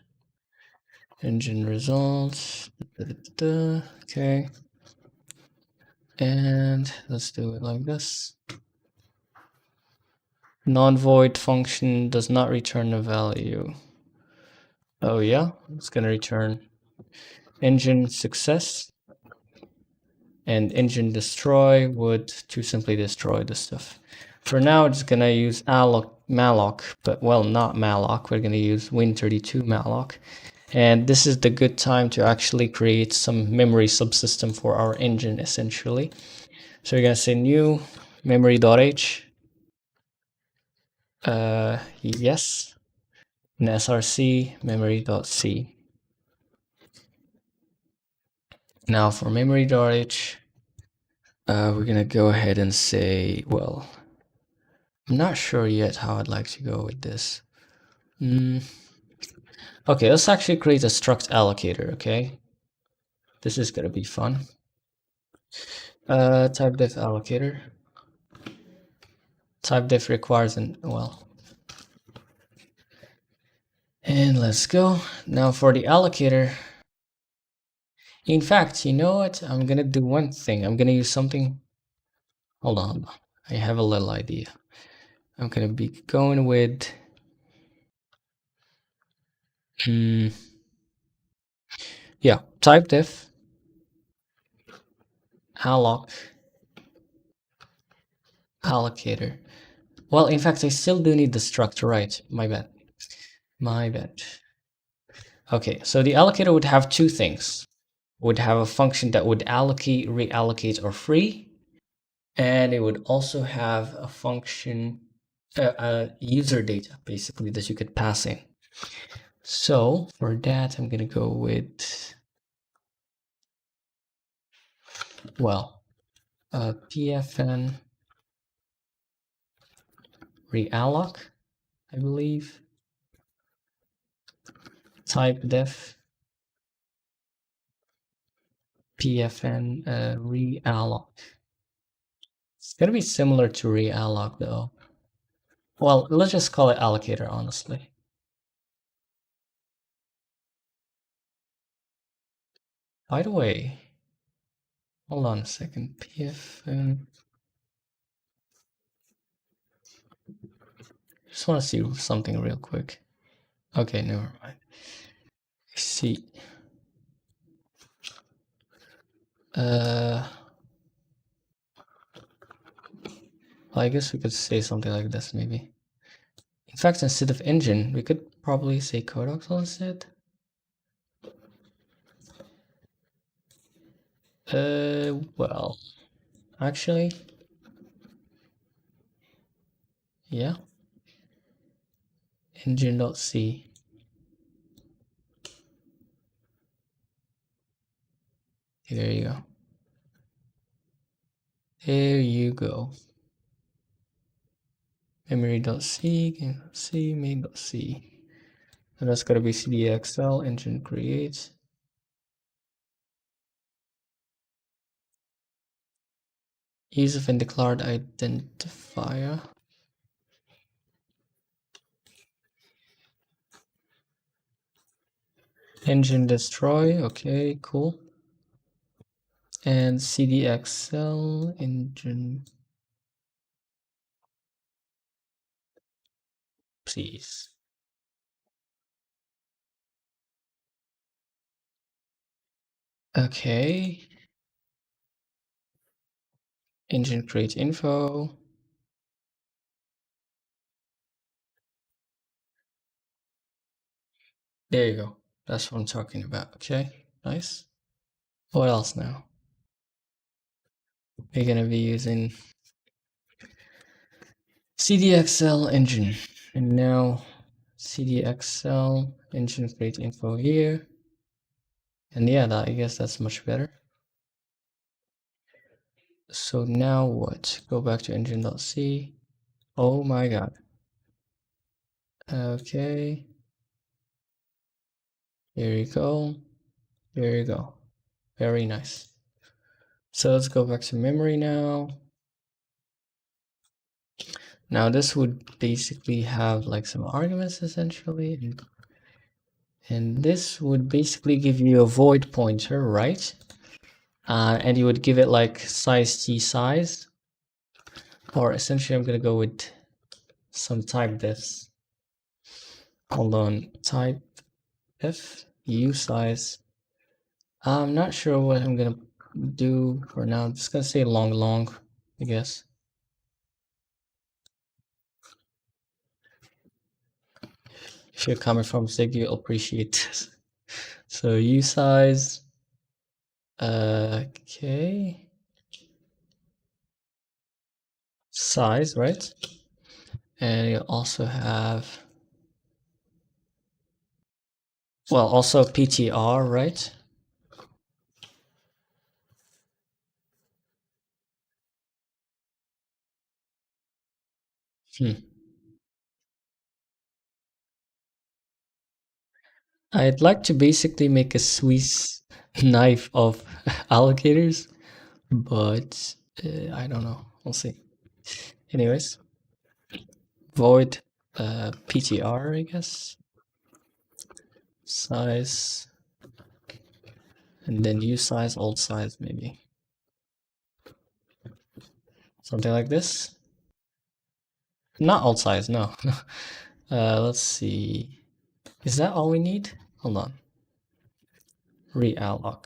engine results. Okay. And let's do it like this. Non-void function does not return a value. Oh yeah, it's going to return engine success. And engine destroy would to simply destroy the stuff. For now, it's gonna use malloc, but well, not malloc. We're gonna use win32 malloc. And this is the good time to actually create some memory subsystem for our engine, essentially. So we're gonna say new memory.h. Yes. And src memory.c. Now for memory.h, we're gonna go ahead and say, well, I'm not sure yet how I'd like to go with this. Okay, let's actually create a struct allocator, okay? This is gonna be fun. Type def allocator. Type def requires an, well. And let's go. Now for the allocator. In fact, you know what? I'm gonna do one thing. I'm gonna use something. Hold on. I have a little idea. I'm gonna be going with yeah, type def alloc allocator. Well, in fact, I still do need the structure, right? My bad. My bad. Okay, so the allocator would have two things. Would have a function that would allocate, reallocate, or free, and it would also have a function, user data, basically, that you could pass in. So for that, I'm gonna go with, well, pfn realloc, I believe, type def pfn realloc. It's gonna be similar to realloc though. Well, let's just call it allocator, honestly. By the way, hold on a second. pfn. Just want to see something real quick. Okay, never mind. See. Well, I guess we could say something like this, maybe. In fact, instead of engine, we could probably say Codoxel instead. Well, actually, yeah. Engine.c. There you go. There you go. Memory.c, game.c, main.c. And that's gotta be cdxl, engine create. Use of undeclared identifier. Engine destroy, okay, cool. And cdxl engine, please. Okay. Engine create info. There you go. That's what I'm talking about. Okay, nice. What else now? We're gonna be using cdxl engine, and now cdxl engine create info here. And yeah, I guess that's much better. So now what? Go back to engine.c. Oh my god. Okay. Here you go. There you go. Very nice. So let's go back to memory now. Now this would basically have like some arguments essentially, and this would basically give you a void pointer, right? And you would give it like size t size, or essentially I'm gonna go with some type this. Hold on, type f u size. I'm not sure what I'm gonna do for now. I'm just gonna say long, I guess. If you're coming from Zig, you'll appreciate this. So u size. Okay. Size, right? And you also have, well, also PTR, right? I'd like to basically make a Swiss knife of alligators, but I don't know. We'll see. Anyways, void PTR, I guess. Size, and then u size, old size, maybe. Something like this. Not old size, no. Let's see. Is that all we need? Hold on. Realloc.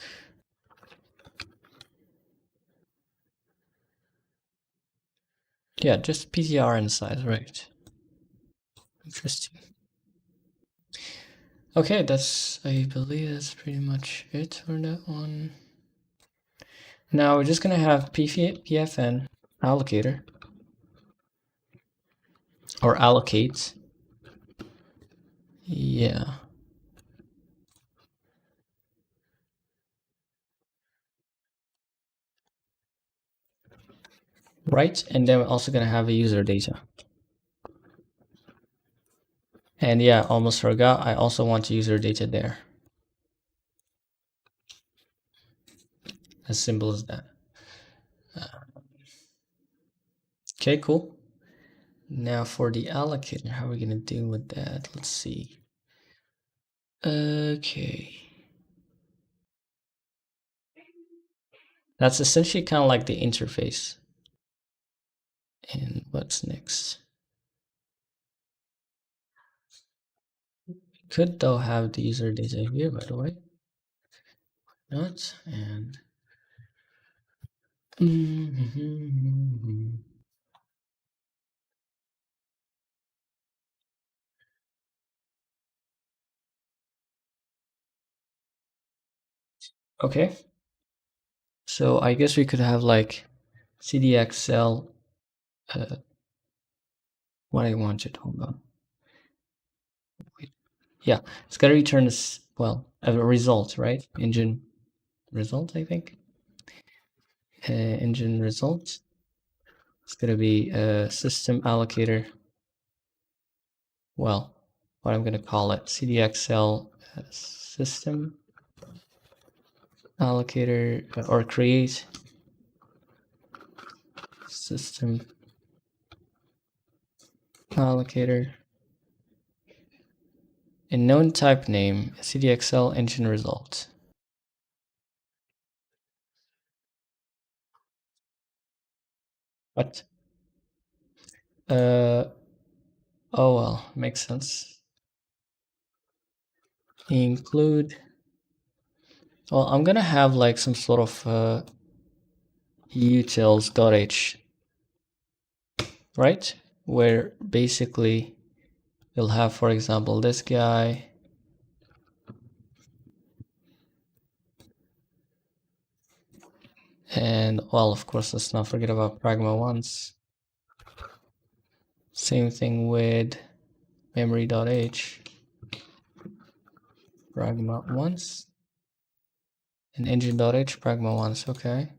Yeah, just PTR and size, right? Interesting. Okay, I believe that's pretty much it for that one. Now we're just gonna have PFN allocator or allocate. Yeah. Right, and then we're also gonna have a user data. And yeah, almost forgot, I also want user data there. As simple as that. Okay, cool. Now for the allocator, how are we gonna deal with that? Let's see. Okay. That's essentially kind of like the interface. And what's next? Could though have the user data here, by the way. Not and okay. So I guess we could have like CDXL. What I wanted. Hold on. Wait. Yeah, it's gotta return this. Well, a result, right? Engine result, I think. Engine result. It's gonna be a system allocator. Well, what I'm gonna call it, CDXL system allocator or create system allocator in known type name CDXL engine result. What? Oh well, makes sense. Include. Well, I'm gonna have like some sort of utils.h, right? Where basically you'll have, for example, this guy. And well, of course, let's not forget about pragma once. Same thing with memory.h, pragma once, and engine.h, pragma once, okay.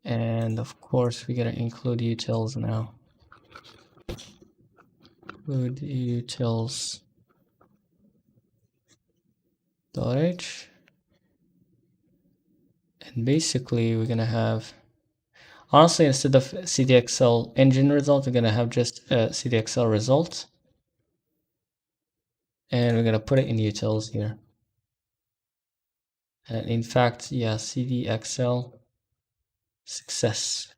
And of course, we gotta include utils now. Include utils.h. And basically, we're gonna have, honestly, instead of CDXL engine result, we're gonna have just a CDXL result. And we're gonna put it in utils here. And in fact, yeah, CDXL success.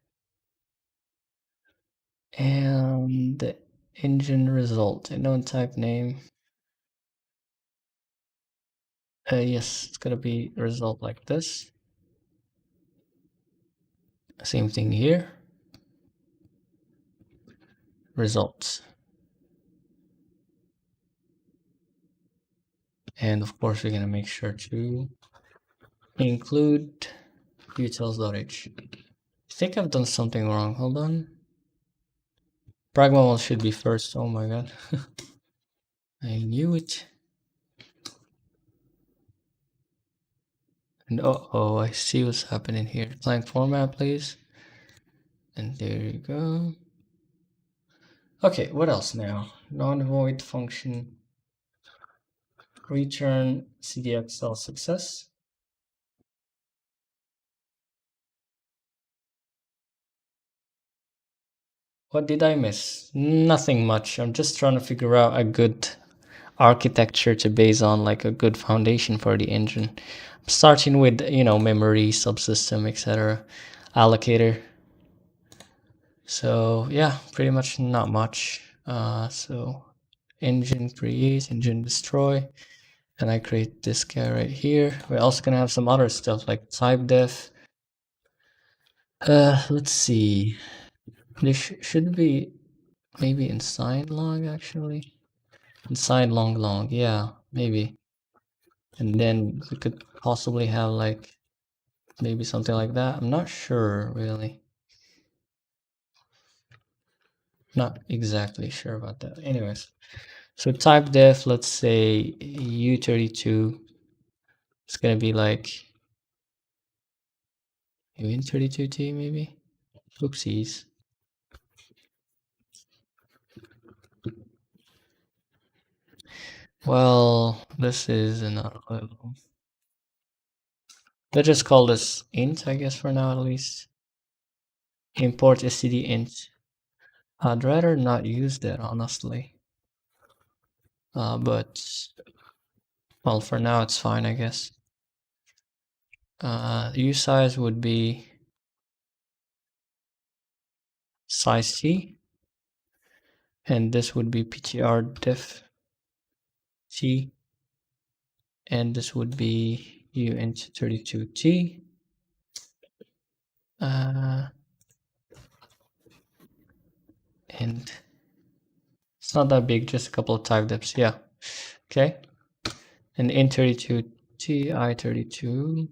And the engine result, a known type name. Yes, it's gonna be a result like this. Same thing here. Results. And of course, we're gonna make sure to include utils.h. I think I've done something wrong. Hold on. Pragma should be first. Oh my god. I knew it. And oh, I see what's happening here. Client format, please. And there you go. Okay, what else now? Non-void function. Return CDXL success. What did I miss? Nothing much. I'm just trying to figure out a good architecture to base on, like a good foundation for the engine. I'm starting with, memory, subsystem, etc. Allocator. So yeah, pretty much not much. So engine create, engine destroy. And I create this guy right here. We're also gonna have some other stuff like type def. Let's see. There should be maybe inside long actually. Inside long, yeah, maybe. And then we could possibly have like maybe something like that. I'm not sure really. Not exactly sure about that. Anyways, so type def, let's say U32. It's gonna be like Win32T maybe. Oopsies. Well, this is another level. Let's just call this int, I guess, for now at least. Import std int. I'd rather not use that, honestly. But, well, for now it's fine, I guess. Usize would be size t, and this would be ptr diff t, and this would be uint32t. And it's not that big, just a couple of type diffs, yeah. Okay. And int32t, i32.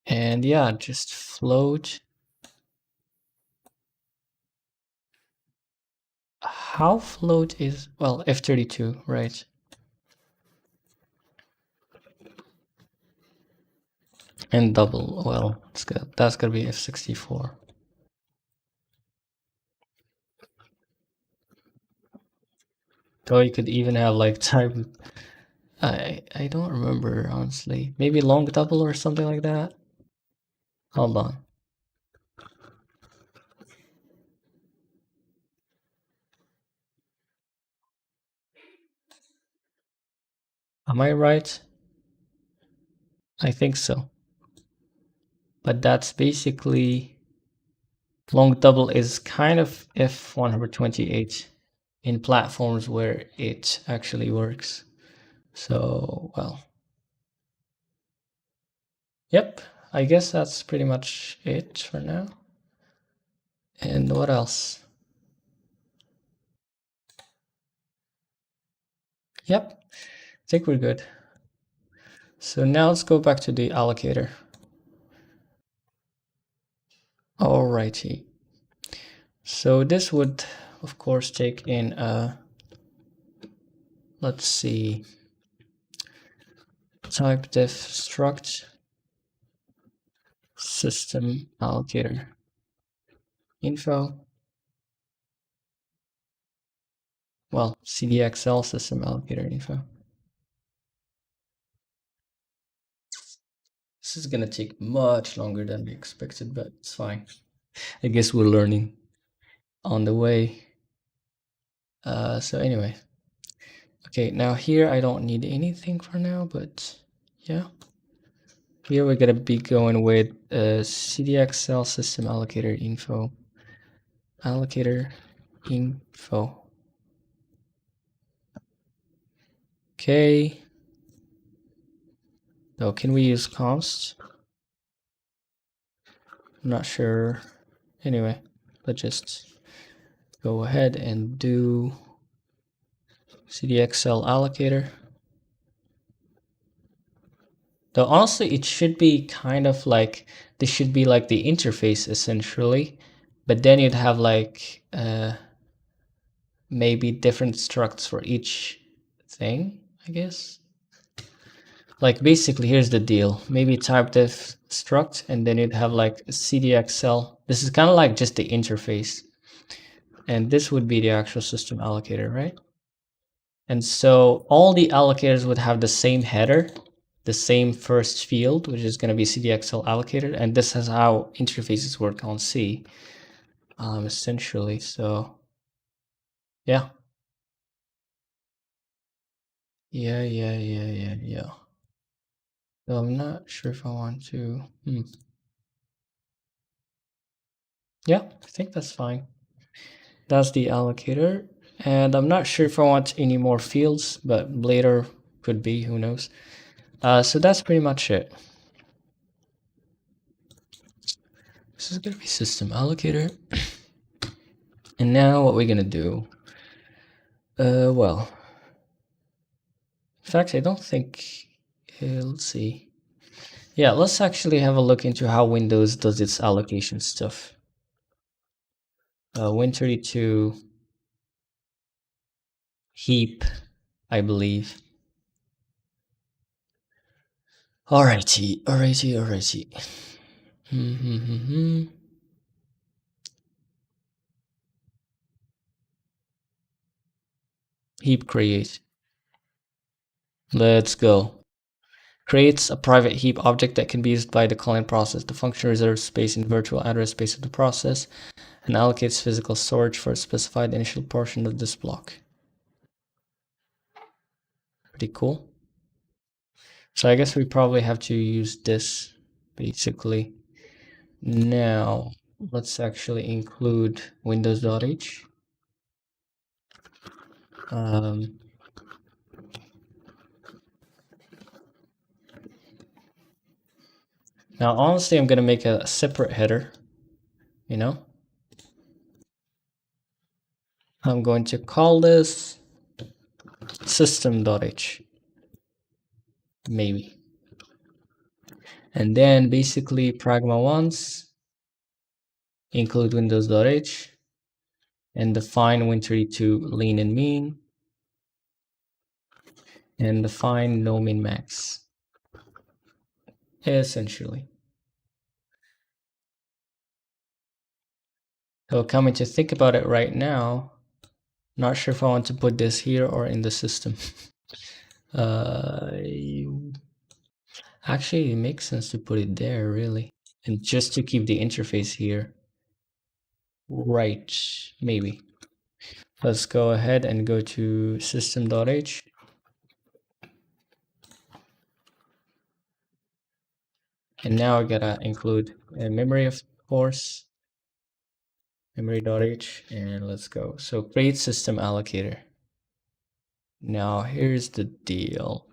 And yeah, just float. How float is, well, f32, right? And double, well, it's good. That's gonna be f64. Though you could even have like type, I don't remember honestly. Maybe long double or something like that. Hold on. Am I right? I think so. But that's basically long double is kind of F128 in platforms where it actually works. So, well, yep, I guess that's pretty much it for now. And what else? Yep, I think we're good. So now let's go back to the allocator. Alrighty. So this would, of course, take in let's see, type def struct system allocator info. Well, CDXL system allocator info. This is gonna take much longer than we expected, but it's fine. I guess we're learning on the way. So anyway, okay, now here I don't need anything for now, but yeah. Here we're gonna be going with CDXL system allocator info. Allocator info. Okay. So can we use const? I'm not sure. Anyway, let's just go ahead and do CDXL allocator. Though honestly, it should be kind of like, this should be like the interface essentially, but then you'd have like maybe different structs for each thing, I guess. Like basically, here's the deal. Maybe type def struct, and then you'd have like CDXL. This is kind of like just the interface. And this would be the actual system allocator, right? And so all the allocators would have the same header, the same first field, which is going to be CDXL allocator. And this is how interfaces work on C, essentially. So, yeah. Yeah. So I'm not sure if I want to. Yeah, I think that's fine. That's the allocator. And I'm not sure if I want any more fields, but later could be, who knows. So that's pretty much it. This is gonna be system allocator. And now what we're gonna do, well, in fact, I don't think, let's see. Yeah, let's actually have a look into how Windows does its allocation stuff. Win32 heap, I believe. Alrighty. Heap create. Let's go. Creates a private heap object that can be used by the client process. The function reserves space in virtual address space of the process and allocates physical storage for a specified initial portion of this block. Pretty cool. So I guess we probably have to use this basically. Now let's actually include windows.h. Now honestly, I'm gonna make a separate header, you know. I'm going to call this system.h, maybe. And then basically pragma once, include windows.h, and define win32 lean and mean, and define no min max, essentially. So coming to think about it right now, not sure if I want to put this here or in the system. Actually, it makes sense to put it there, really. And just to keep the interface here. Right, maybe. Let's go ahead and go to system.h. And now I gotta include a memory, of course. Memory.h, and let's go. So create system allocator. Now here's the deal.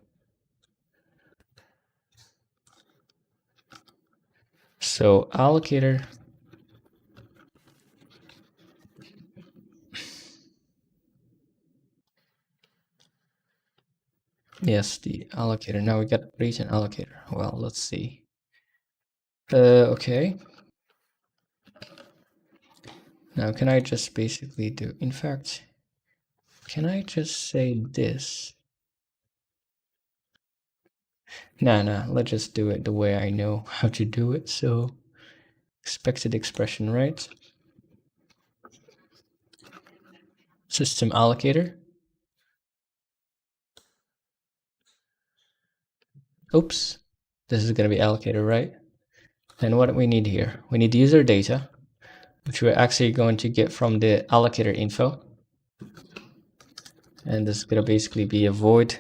So allocator, yes, the allocator. Now we got to create an allocator. Well, let's see. Okay. Now can I just basically do, in fact, can I just say this? Nah, let's just do it the way I know how to do it. So expected expression, right? System allocator. Oops, this is gonna be allocator, right? And what do we need here? We need user data, which we're actually going to get from the allocator info. And this is gonna basically be a void.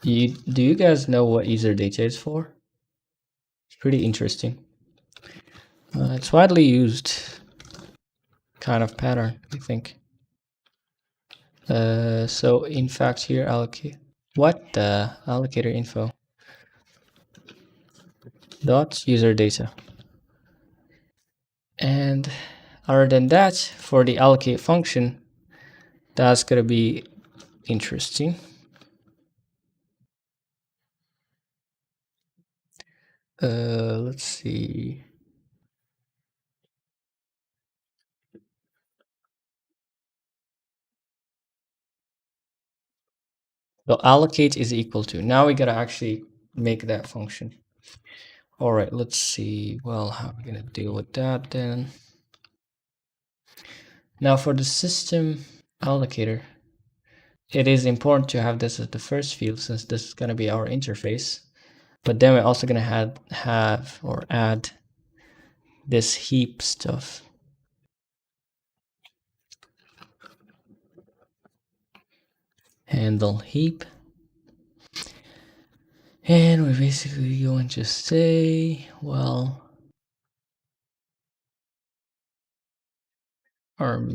Do you guys know what user data is for? It's pretty interesting. It's widely used kind of pattern, I think. So in fact here allocate what the allocator info dot user data. And other than that, for the allocate function, that's gonna be interesting. Let's see. So allocate is equal to, now we gotta actually make that function. All right, let's see. Well, how are we gonna deal with that then? Now for the system allocator, it is important to have this as the first field since this is gonna be our interface. But then we're also gonna have or add this heap stuff. Handle heap. And we're basically going to say, well, or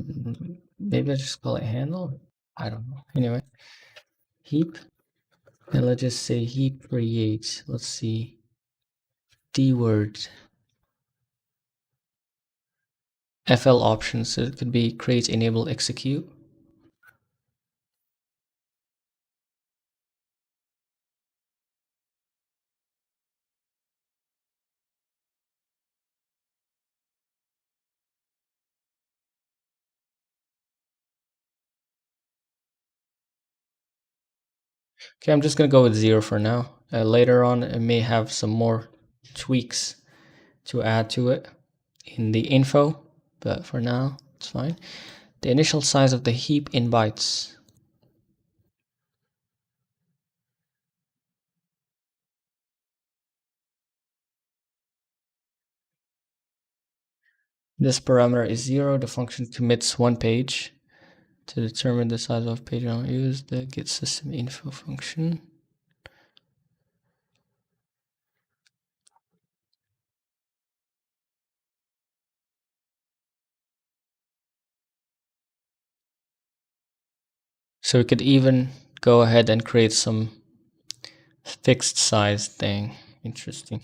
maybe I just call it handle. I don't know. Anyway, heap. And let's just say heap create. Let's see. D word. FL options. So it could be create, enable, execute. Okay, I'm just gonna go with 0 for now. Later on, it may have some more tweaks to add to it in the info, but for now, it's fine. The initial size of the heap in bytes. This parameter is 0. The function commits one page. To determine the size of page, I'll use the get system info function. So we could even go ahead and create some fixed size thing. Interesting.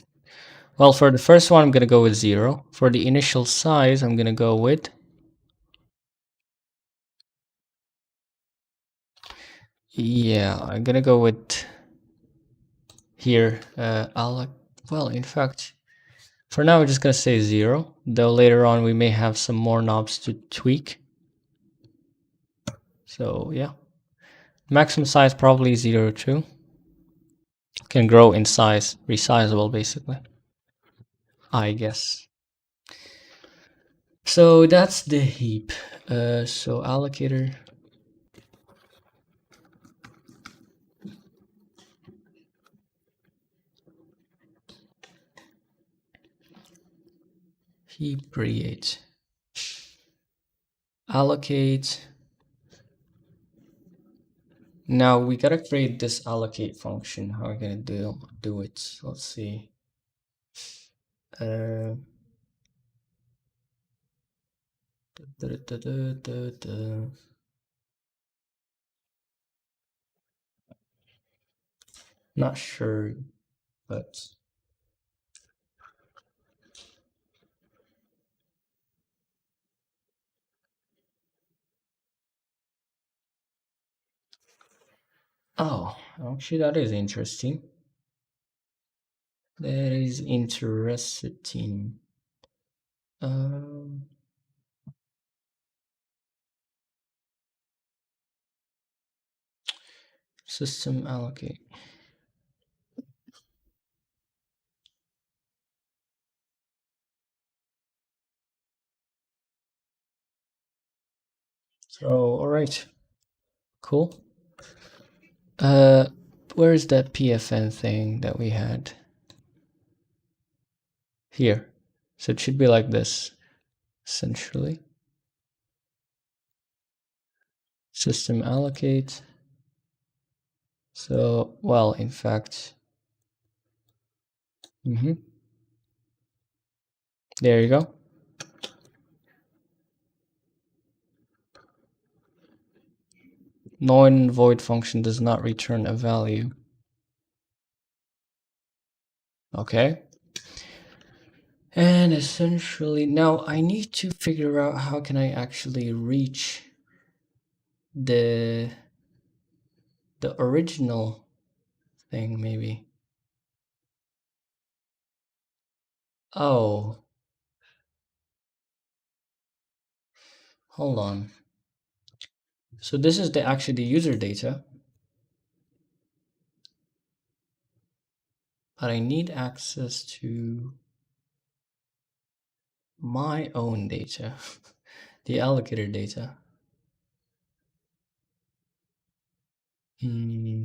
Well, for the first one, I'm going to go with 0. For the initial size, I'm going to go with, yeah, I'm going to go with here. Well, in fact, for now, we're just going to say 0, though later on we may have some more knobs to tweak. So yeah, maximum size probably 0 too. Can grow in size, resizable basically, I guess. So that's the heap. So allocator, heap create, allocate. Now we gotta create this allocate function. How are we gonna do it? Let's see. Uh, da, da, da, da, da. Not sure, but oh, actually that is interesting. That is interesting. Um, System allocate. So all right, cool. Uh, where's that PFN thing that we had? Here. So it should be like this, essentially. System allocate. So, well, in fact, there you go. Non-void function does not return a value. Okay. And essentially, now I need to figure out how can I actually reach the original thing, maybe. Oh, hold on. So this is actually the user data, but I need access to my own data, the allocator data. Hmm.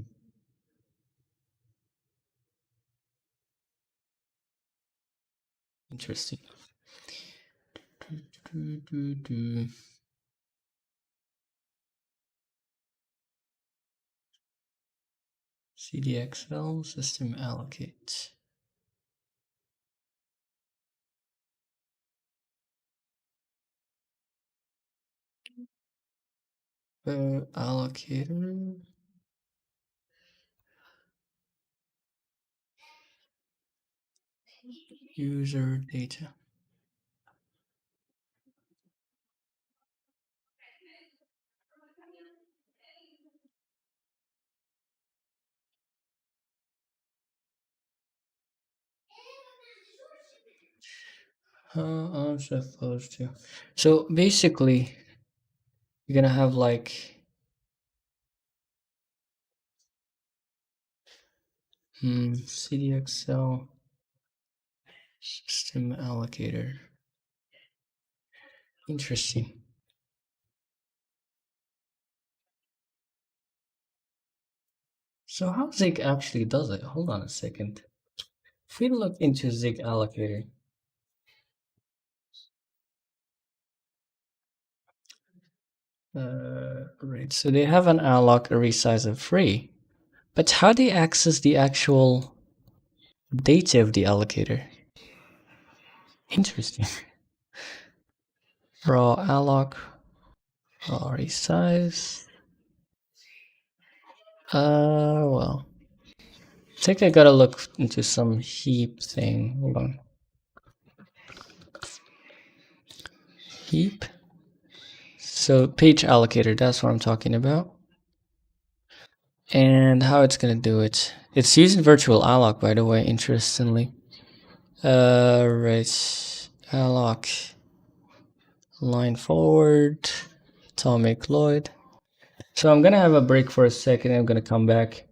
Interesting. CDXL system allocate. Allocator. User data. How I'm supposed to. So basically, you're gonna have like CDXL system allocator. Interesting. So how Zig actually does it? Hold on a second. If we look into Zig allocator, right. So they have an alloc resize of free, but how do you access the actual data of the allocator? Interesting. Raw alloc, raw resize. Well, I think I gotta look into some heap thing. Hold on. Heap. So page allocator, that's what I'm talking about. And how it's gonna do it. It's using virtual alloc, by the way, interestingly. Right. Alloc. Line forward. Atomic Lloyd. So I'm gonna have a break for a second. I'm gonna come back.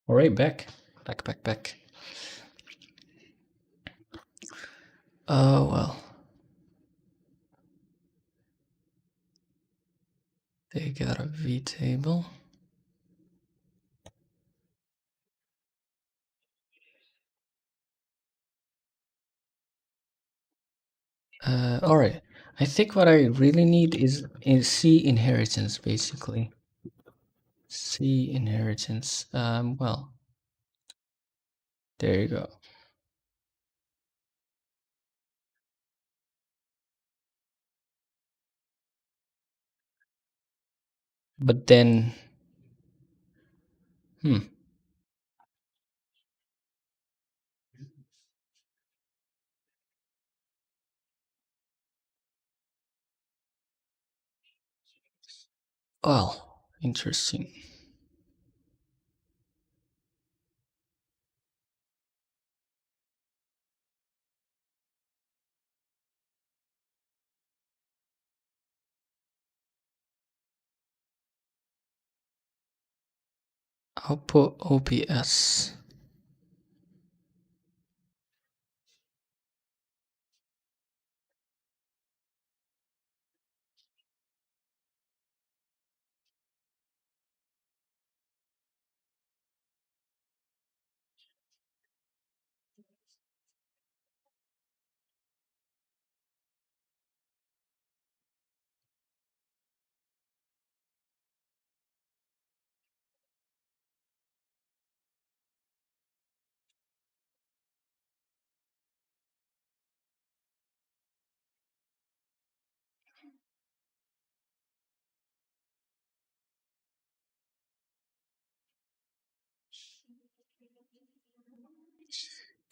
All right, back. Oh, well. They got a V table. All right. I think what I really need is C inheritance, basically. C inheritance. Well, there you go. But then, well, interesting. Output OPS.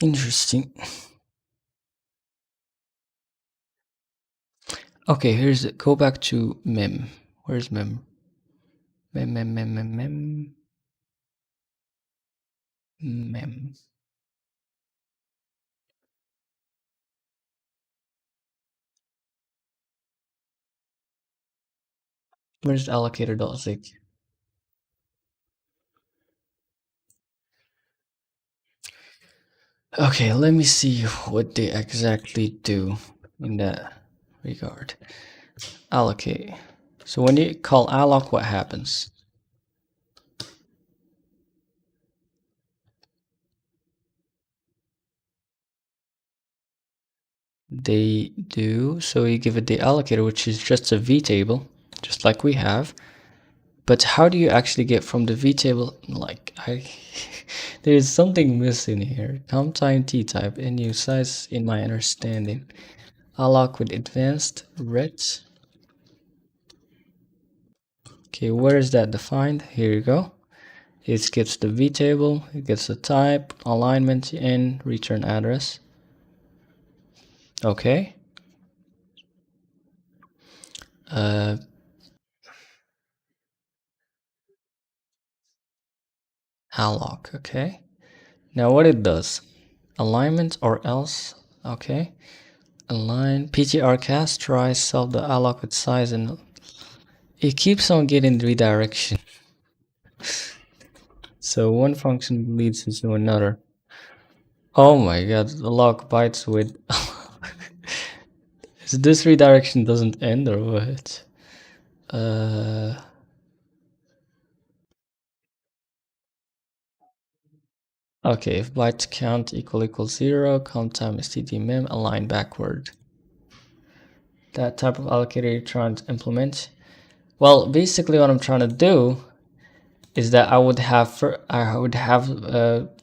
Interesting. Okay, here's it. Go back to mem. Where's mem? Mem. Where's allocator.zig? Okay, let me see what they exactly do in that regard. Allocate. So when you call alloc, what happens? They do. So you give it the allocator, which is just a V table, just like we have. But how do you actually get from the V table? Like, there's something missing here. Comp time T type and use size in my understanding. Alloc with advanced ret. Okay, where is that defined? Here you go. It gets the V table, it gets the type, alignment, and return address. Okay. Alloc, okay. Now what it does, alignment or else, okay. Align, ptr cast, try, solve the alloc with size, and it keeps on getting redirection. So one function leads into another. Oh my god, the lock bytes with... So this redirection doesn't end or what? Okay, if byte count equals 0, count time std_mem, align backward. That type of allocator you're trying to implement. Well, basically what I'm trying to do is that I would have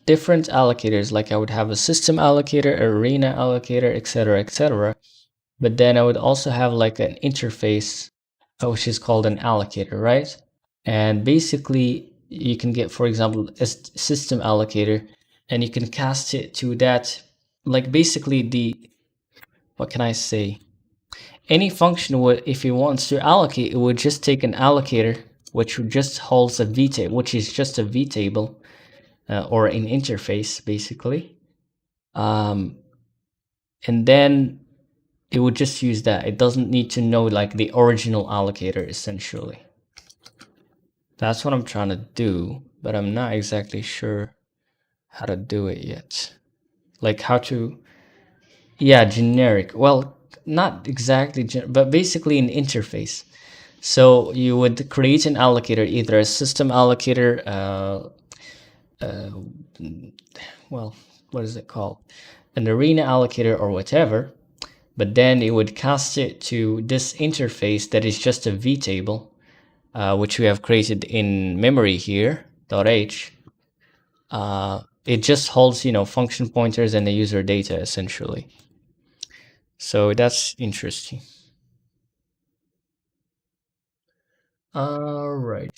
different allocators. Like I would have a system allocator, arena allocator, etc. But then I would also have like an interface, which is called an allocator, right? And basically you can get, for example, a system allocator, and you can cast it to that, like basically what can I say? Any function would, if it wants to allocate, it would just take an allocator, which just holds a V table, which is just a V table, or an interface, basically. And then it would just use that. It doesn't need to know like the original allocator, essentially. That's what I'm trying to do. but I'm not exactly sure how to do it yet. Like how to, yeah, generic. Well, not exactly, but basically an interface. So you would create an allocator, either a system allocator, uh, well, what is it called? An arena allocator or whatever. But then it would cast it to this interface that is just a vtable, which we have created in memory here, .h. It just holds, function pointers and the user data essentially. So that's interesting. All right.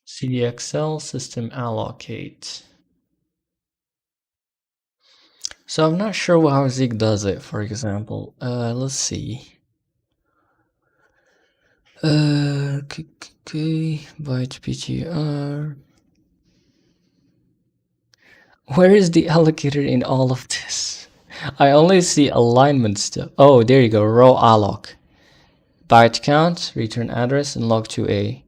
CDXL system allocate. So I'm not sure how Zig does it, for example. Let's see. Byte PTR. Where is the allocator in all of this? I only see alignment stuff. Oh, there you go. Row alloc. Byte count, return address, and log2a.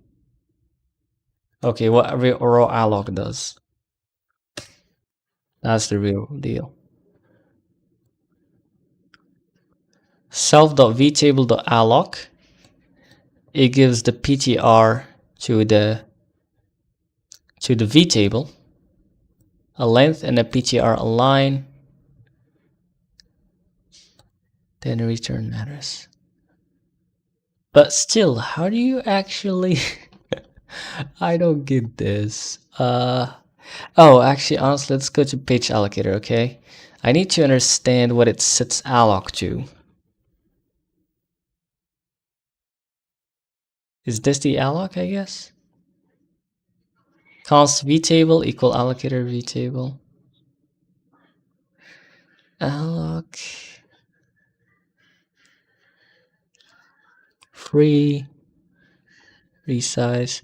Okay, what row alloc does. That's the real deal. Self.vtable.alloc. It gives the PTR to the vtable, a length and a PTR align, then a return address. But still, how do you actually I don't get this. Oh, actually, honestly, let's go to page allocator, okay? I need to understand what it sets alloc to. Is this the alloc, I guess? Const vtable equal allocator vtable. Alloc. Free. Resize.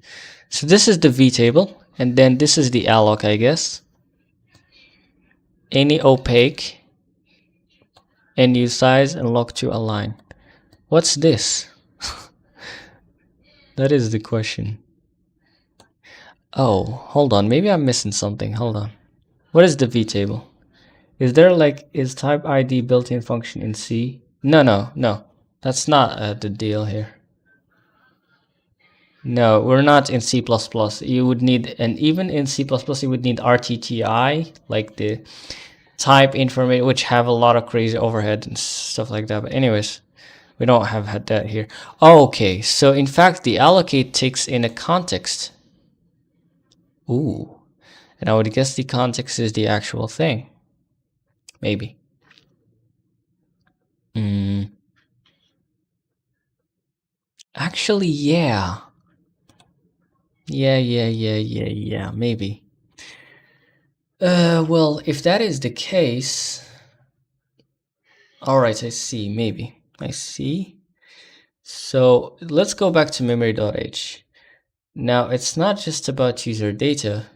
So this is the vtable, and then this is the alloc, I guess. Any opaque, and use size and log2 align. What's this? That is the question. Oh, hold on. Maybe I'm missing something. Hold on. What is the vtable? Is there is type ID built-in function in C? No. That's not the deal here. No, we're not in C++. You would need, and even in C++, you would need RTTI, like the type information, which have a lot of crazy overhead and stuff like that. But anyways, we don't have had that here. Oh, okay, so in fact, the allocate takes in a context. Ooh, and I would guess the context is the actual thing. Maybe. Actually, yeah. Yeah, maybe. Well, if that is the case... Alright, I see, maybe. I see. So, let's go back to memory.h. Now, it's not just about user data,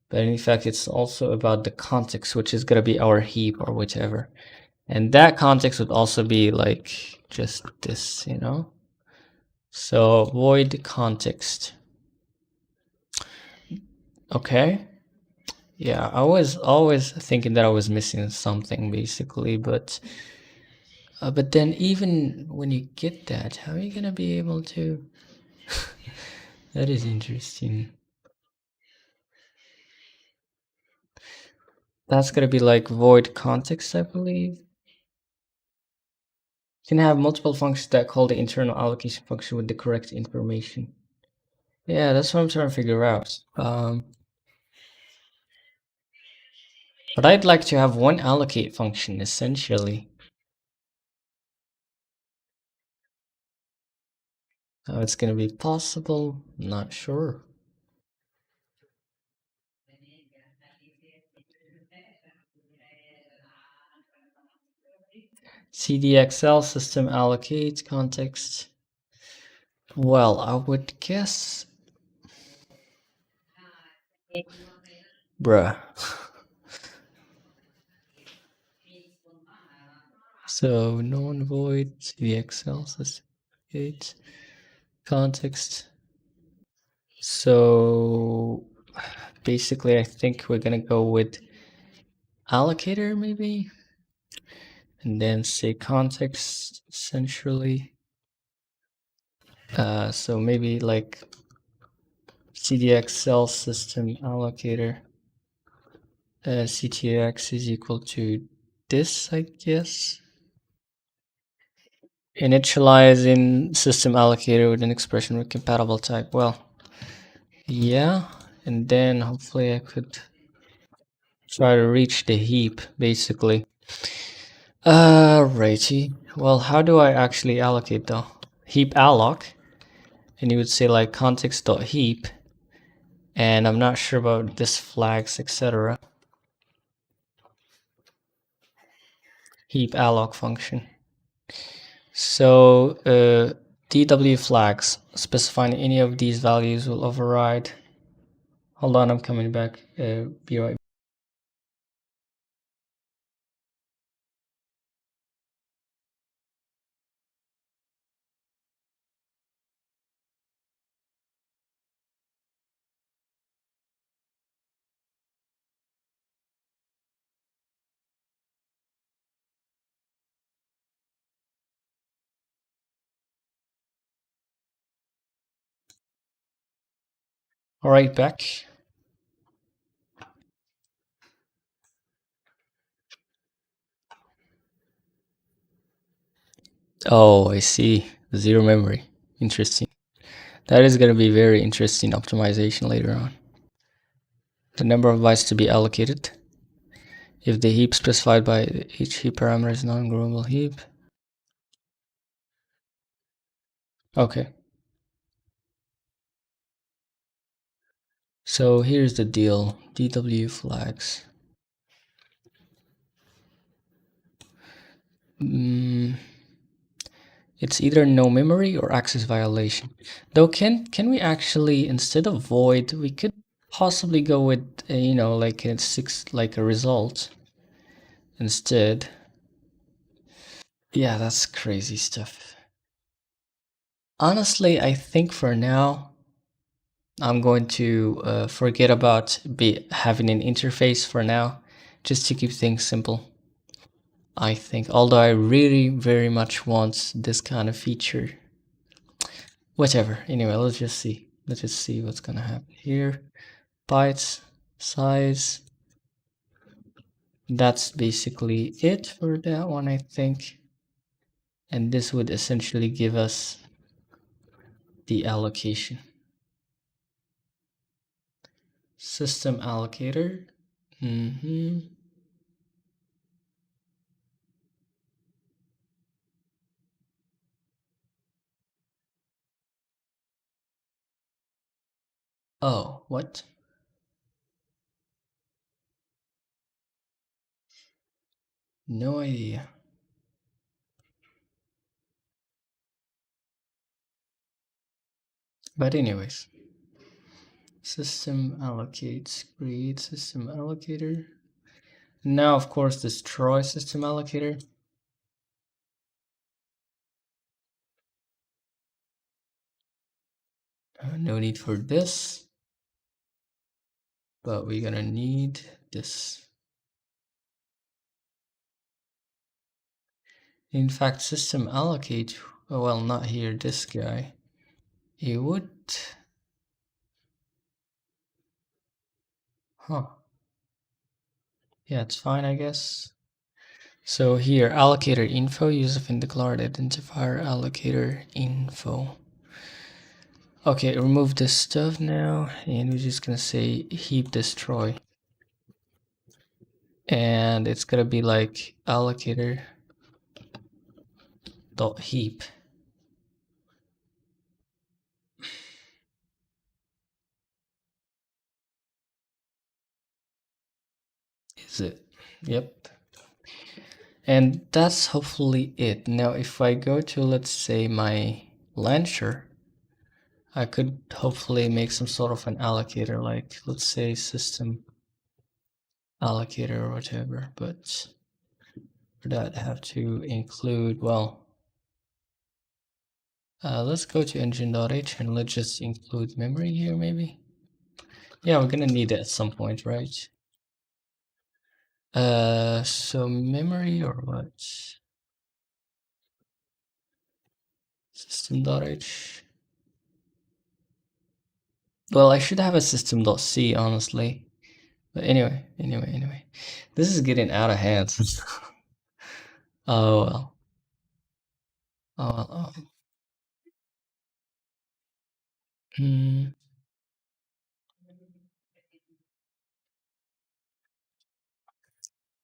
but in fact, it's also about the context, which is gonna be our heap or whatever. And that context would also be like just this, So, void context. Okay. Yeah, I was always thinking that I was missing something basically, but then even when you get that, how are you gonna be able to? That is interesting. That's gonna be like void context, I believe. You can have multiple functions that call the internal allocation function with the correct information. Yeah, that's what I'm trying to figure out. But I'd like to have one allocate function essentially. How it's gonna be possible, not sure. CDXL system allocate context. Well, I would guess Bruh. So non-void CDXL system context. So basically, I think we're gonna go with allocator maybe, and then say context essentially. So maybe like CDXL system allocator. CTX is equal to this, I guess. Initialize in system allocator with an expression with compatible type. Well, yeah, and then hopefully I could try to reach the heap, basically. Righty. Well, how do I actually allocate though? Heap alloc, and you would say like context.heap, and I'm not sure about this flags, etc. Heap alloc function. So DW flags specifying any of these values will override. Hold on, I'm coming back. Be right. All right, back. Oh, I see. Zero memory. Interesting. That is going to be very interesting optimization later on. The number of bytes to be allocated. If the heap specified by each heap parameter is non-growable heap. Okay. So here's the deal. DW flags. It's either no memory or access violation. Though can we actually, instead of void, we could possibly go with you know, like a result instead. Yeah, that's crazy stuff. Honestly, I think for now I'm going to forget about having an interface for now, just to keep things simple. I think, although I really very much want this kind of feature. Whatever. Anyway, let's just see. Let's just see what's gonna happen here. Bytes, size. That's basically it for that one, I think. And this would essentially give us the allocation. System allocator. Oh, what? No idea. But anyways, system allocates, create system allocator. Now, of course, destroy system allocator. No need for this, but we're gonna need this. In fact, system allocate, well, not here, this guy. It would, huh? Yeah, it's fine, I guess. So here, allocator info, use of undeclared identifier, allocator info. Okay, remove this stuff now, and we're just gonna say heap destroy. And it's gonna be like allocator dot heap. Is it? Yep. And that's hopefully it. Now, if I go to, let's say, my launcher, I could hopefully make some sort of an allocator, like let's say system allocator or whatever, but for that I have to include, well, let's go to engine.h and let's just include memory here maybe. Yeah, we're gonna need it at some point, right? So memory or what? System.h. Well, I should have a system.c, honestly. But anyway. This is getting out of hand. Oh well. Oh well. Hmm.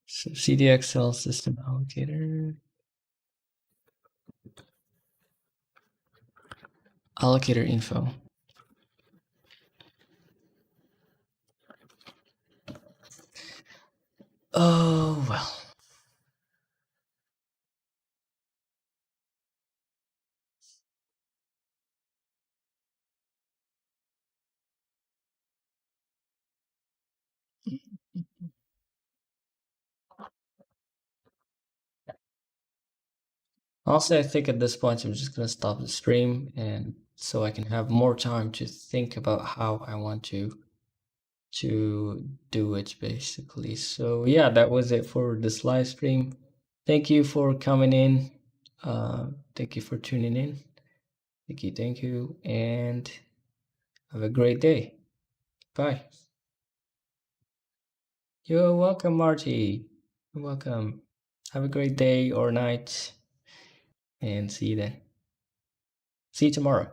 So CDXL system allocator. Allocator info. Oh well. Also, I think at this point I'm just gonna stop the stream, and so I can have more time to think about how I want to do it basically. So yeah, that was it for this live stream. Thank you for coming in. Thank you for tuning in. Thank you, and have a great day. Bye. You're welcome, Marty. You're welcome. Have a great day or night, and see you then. See you tomorrow.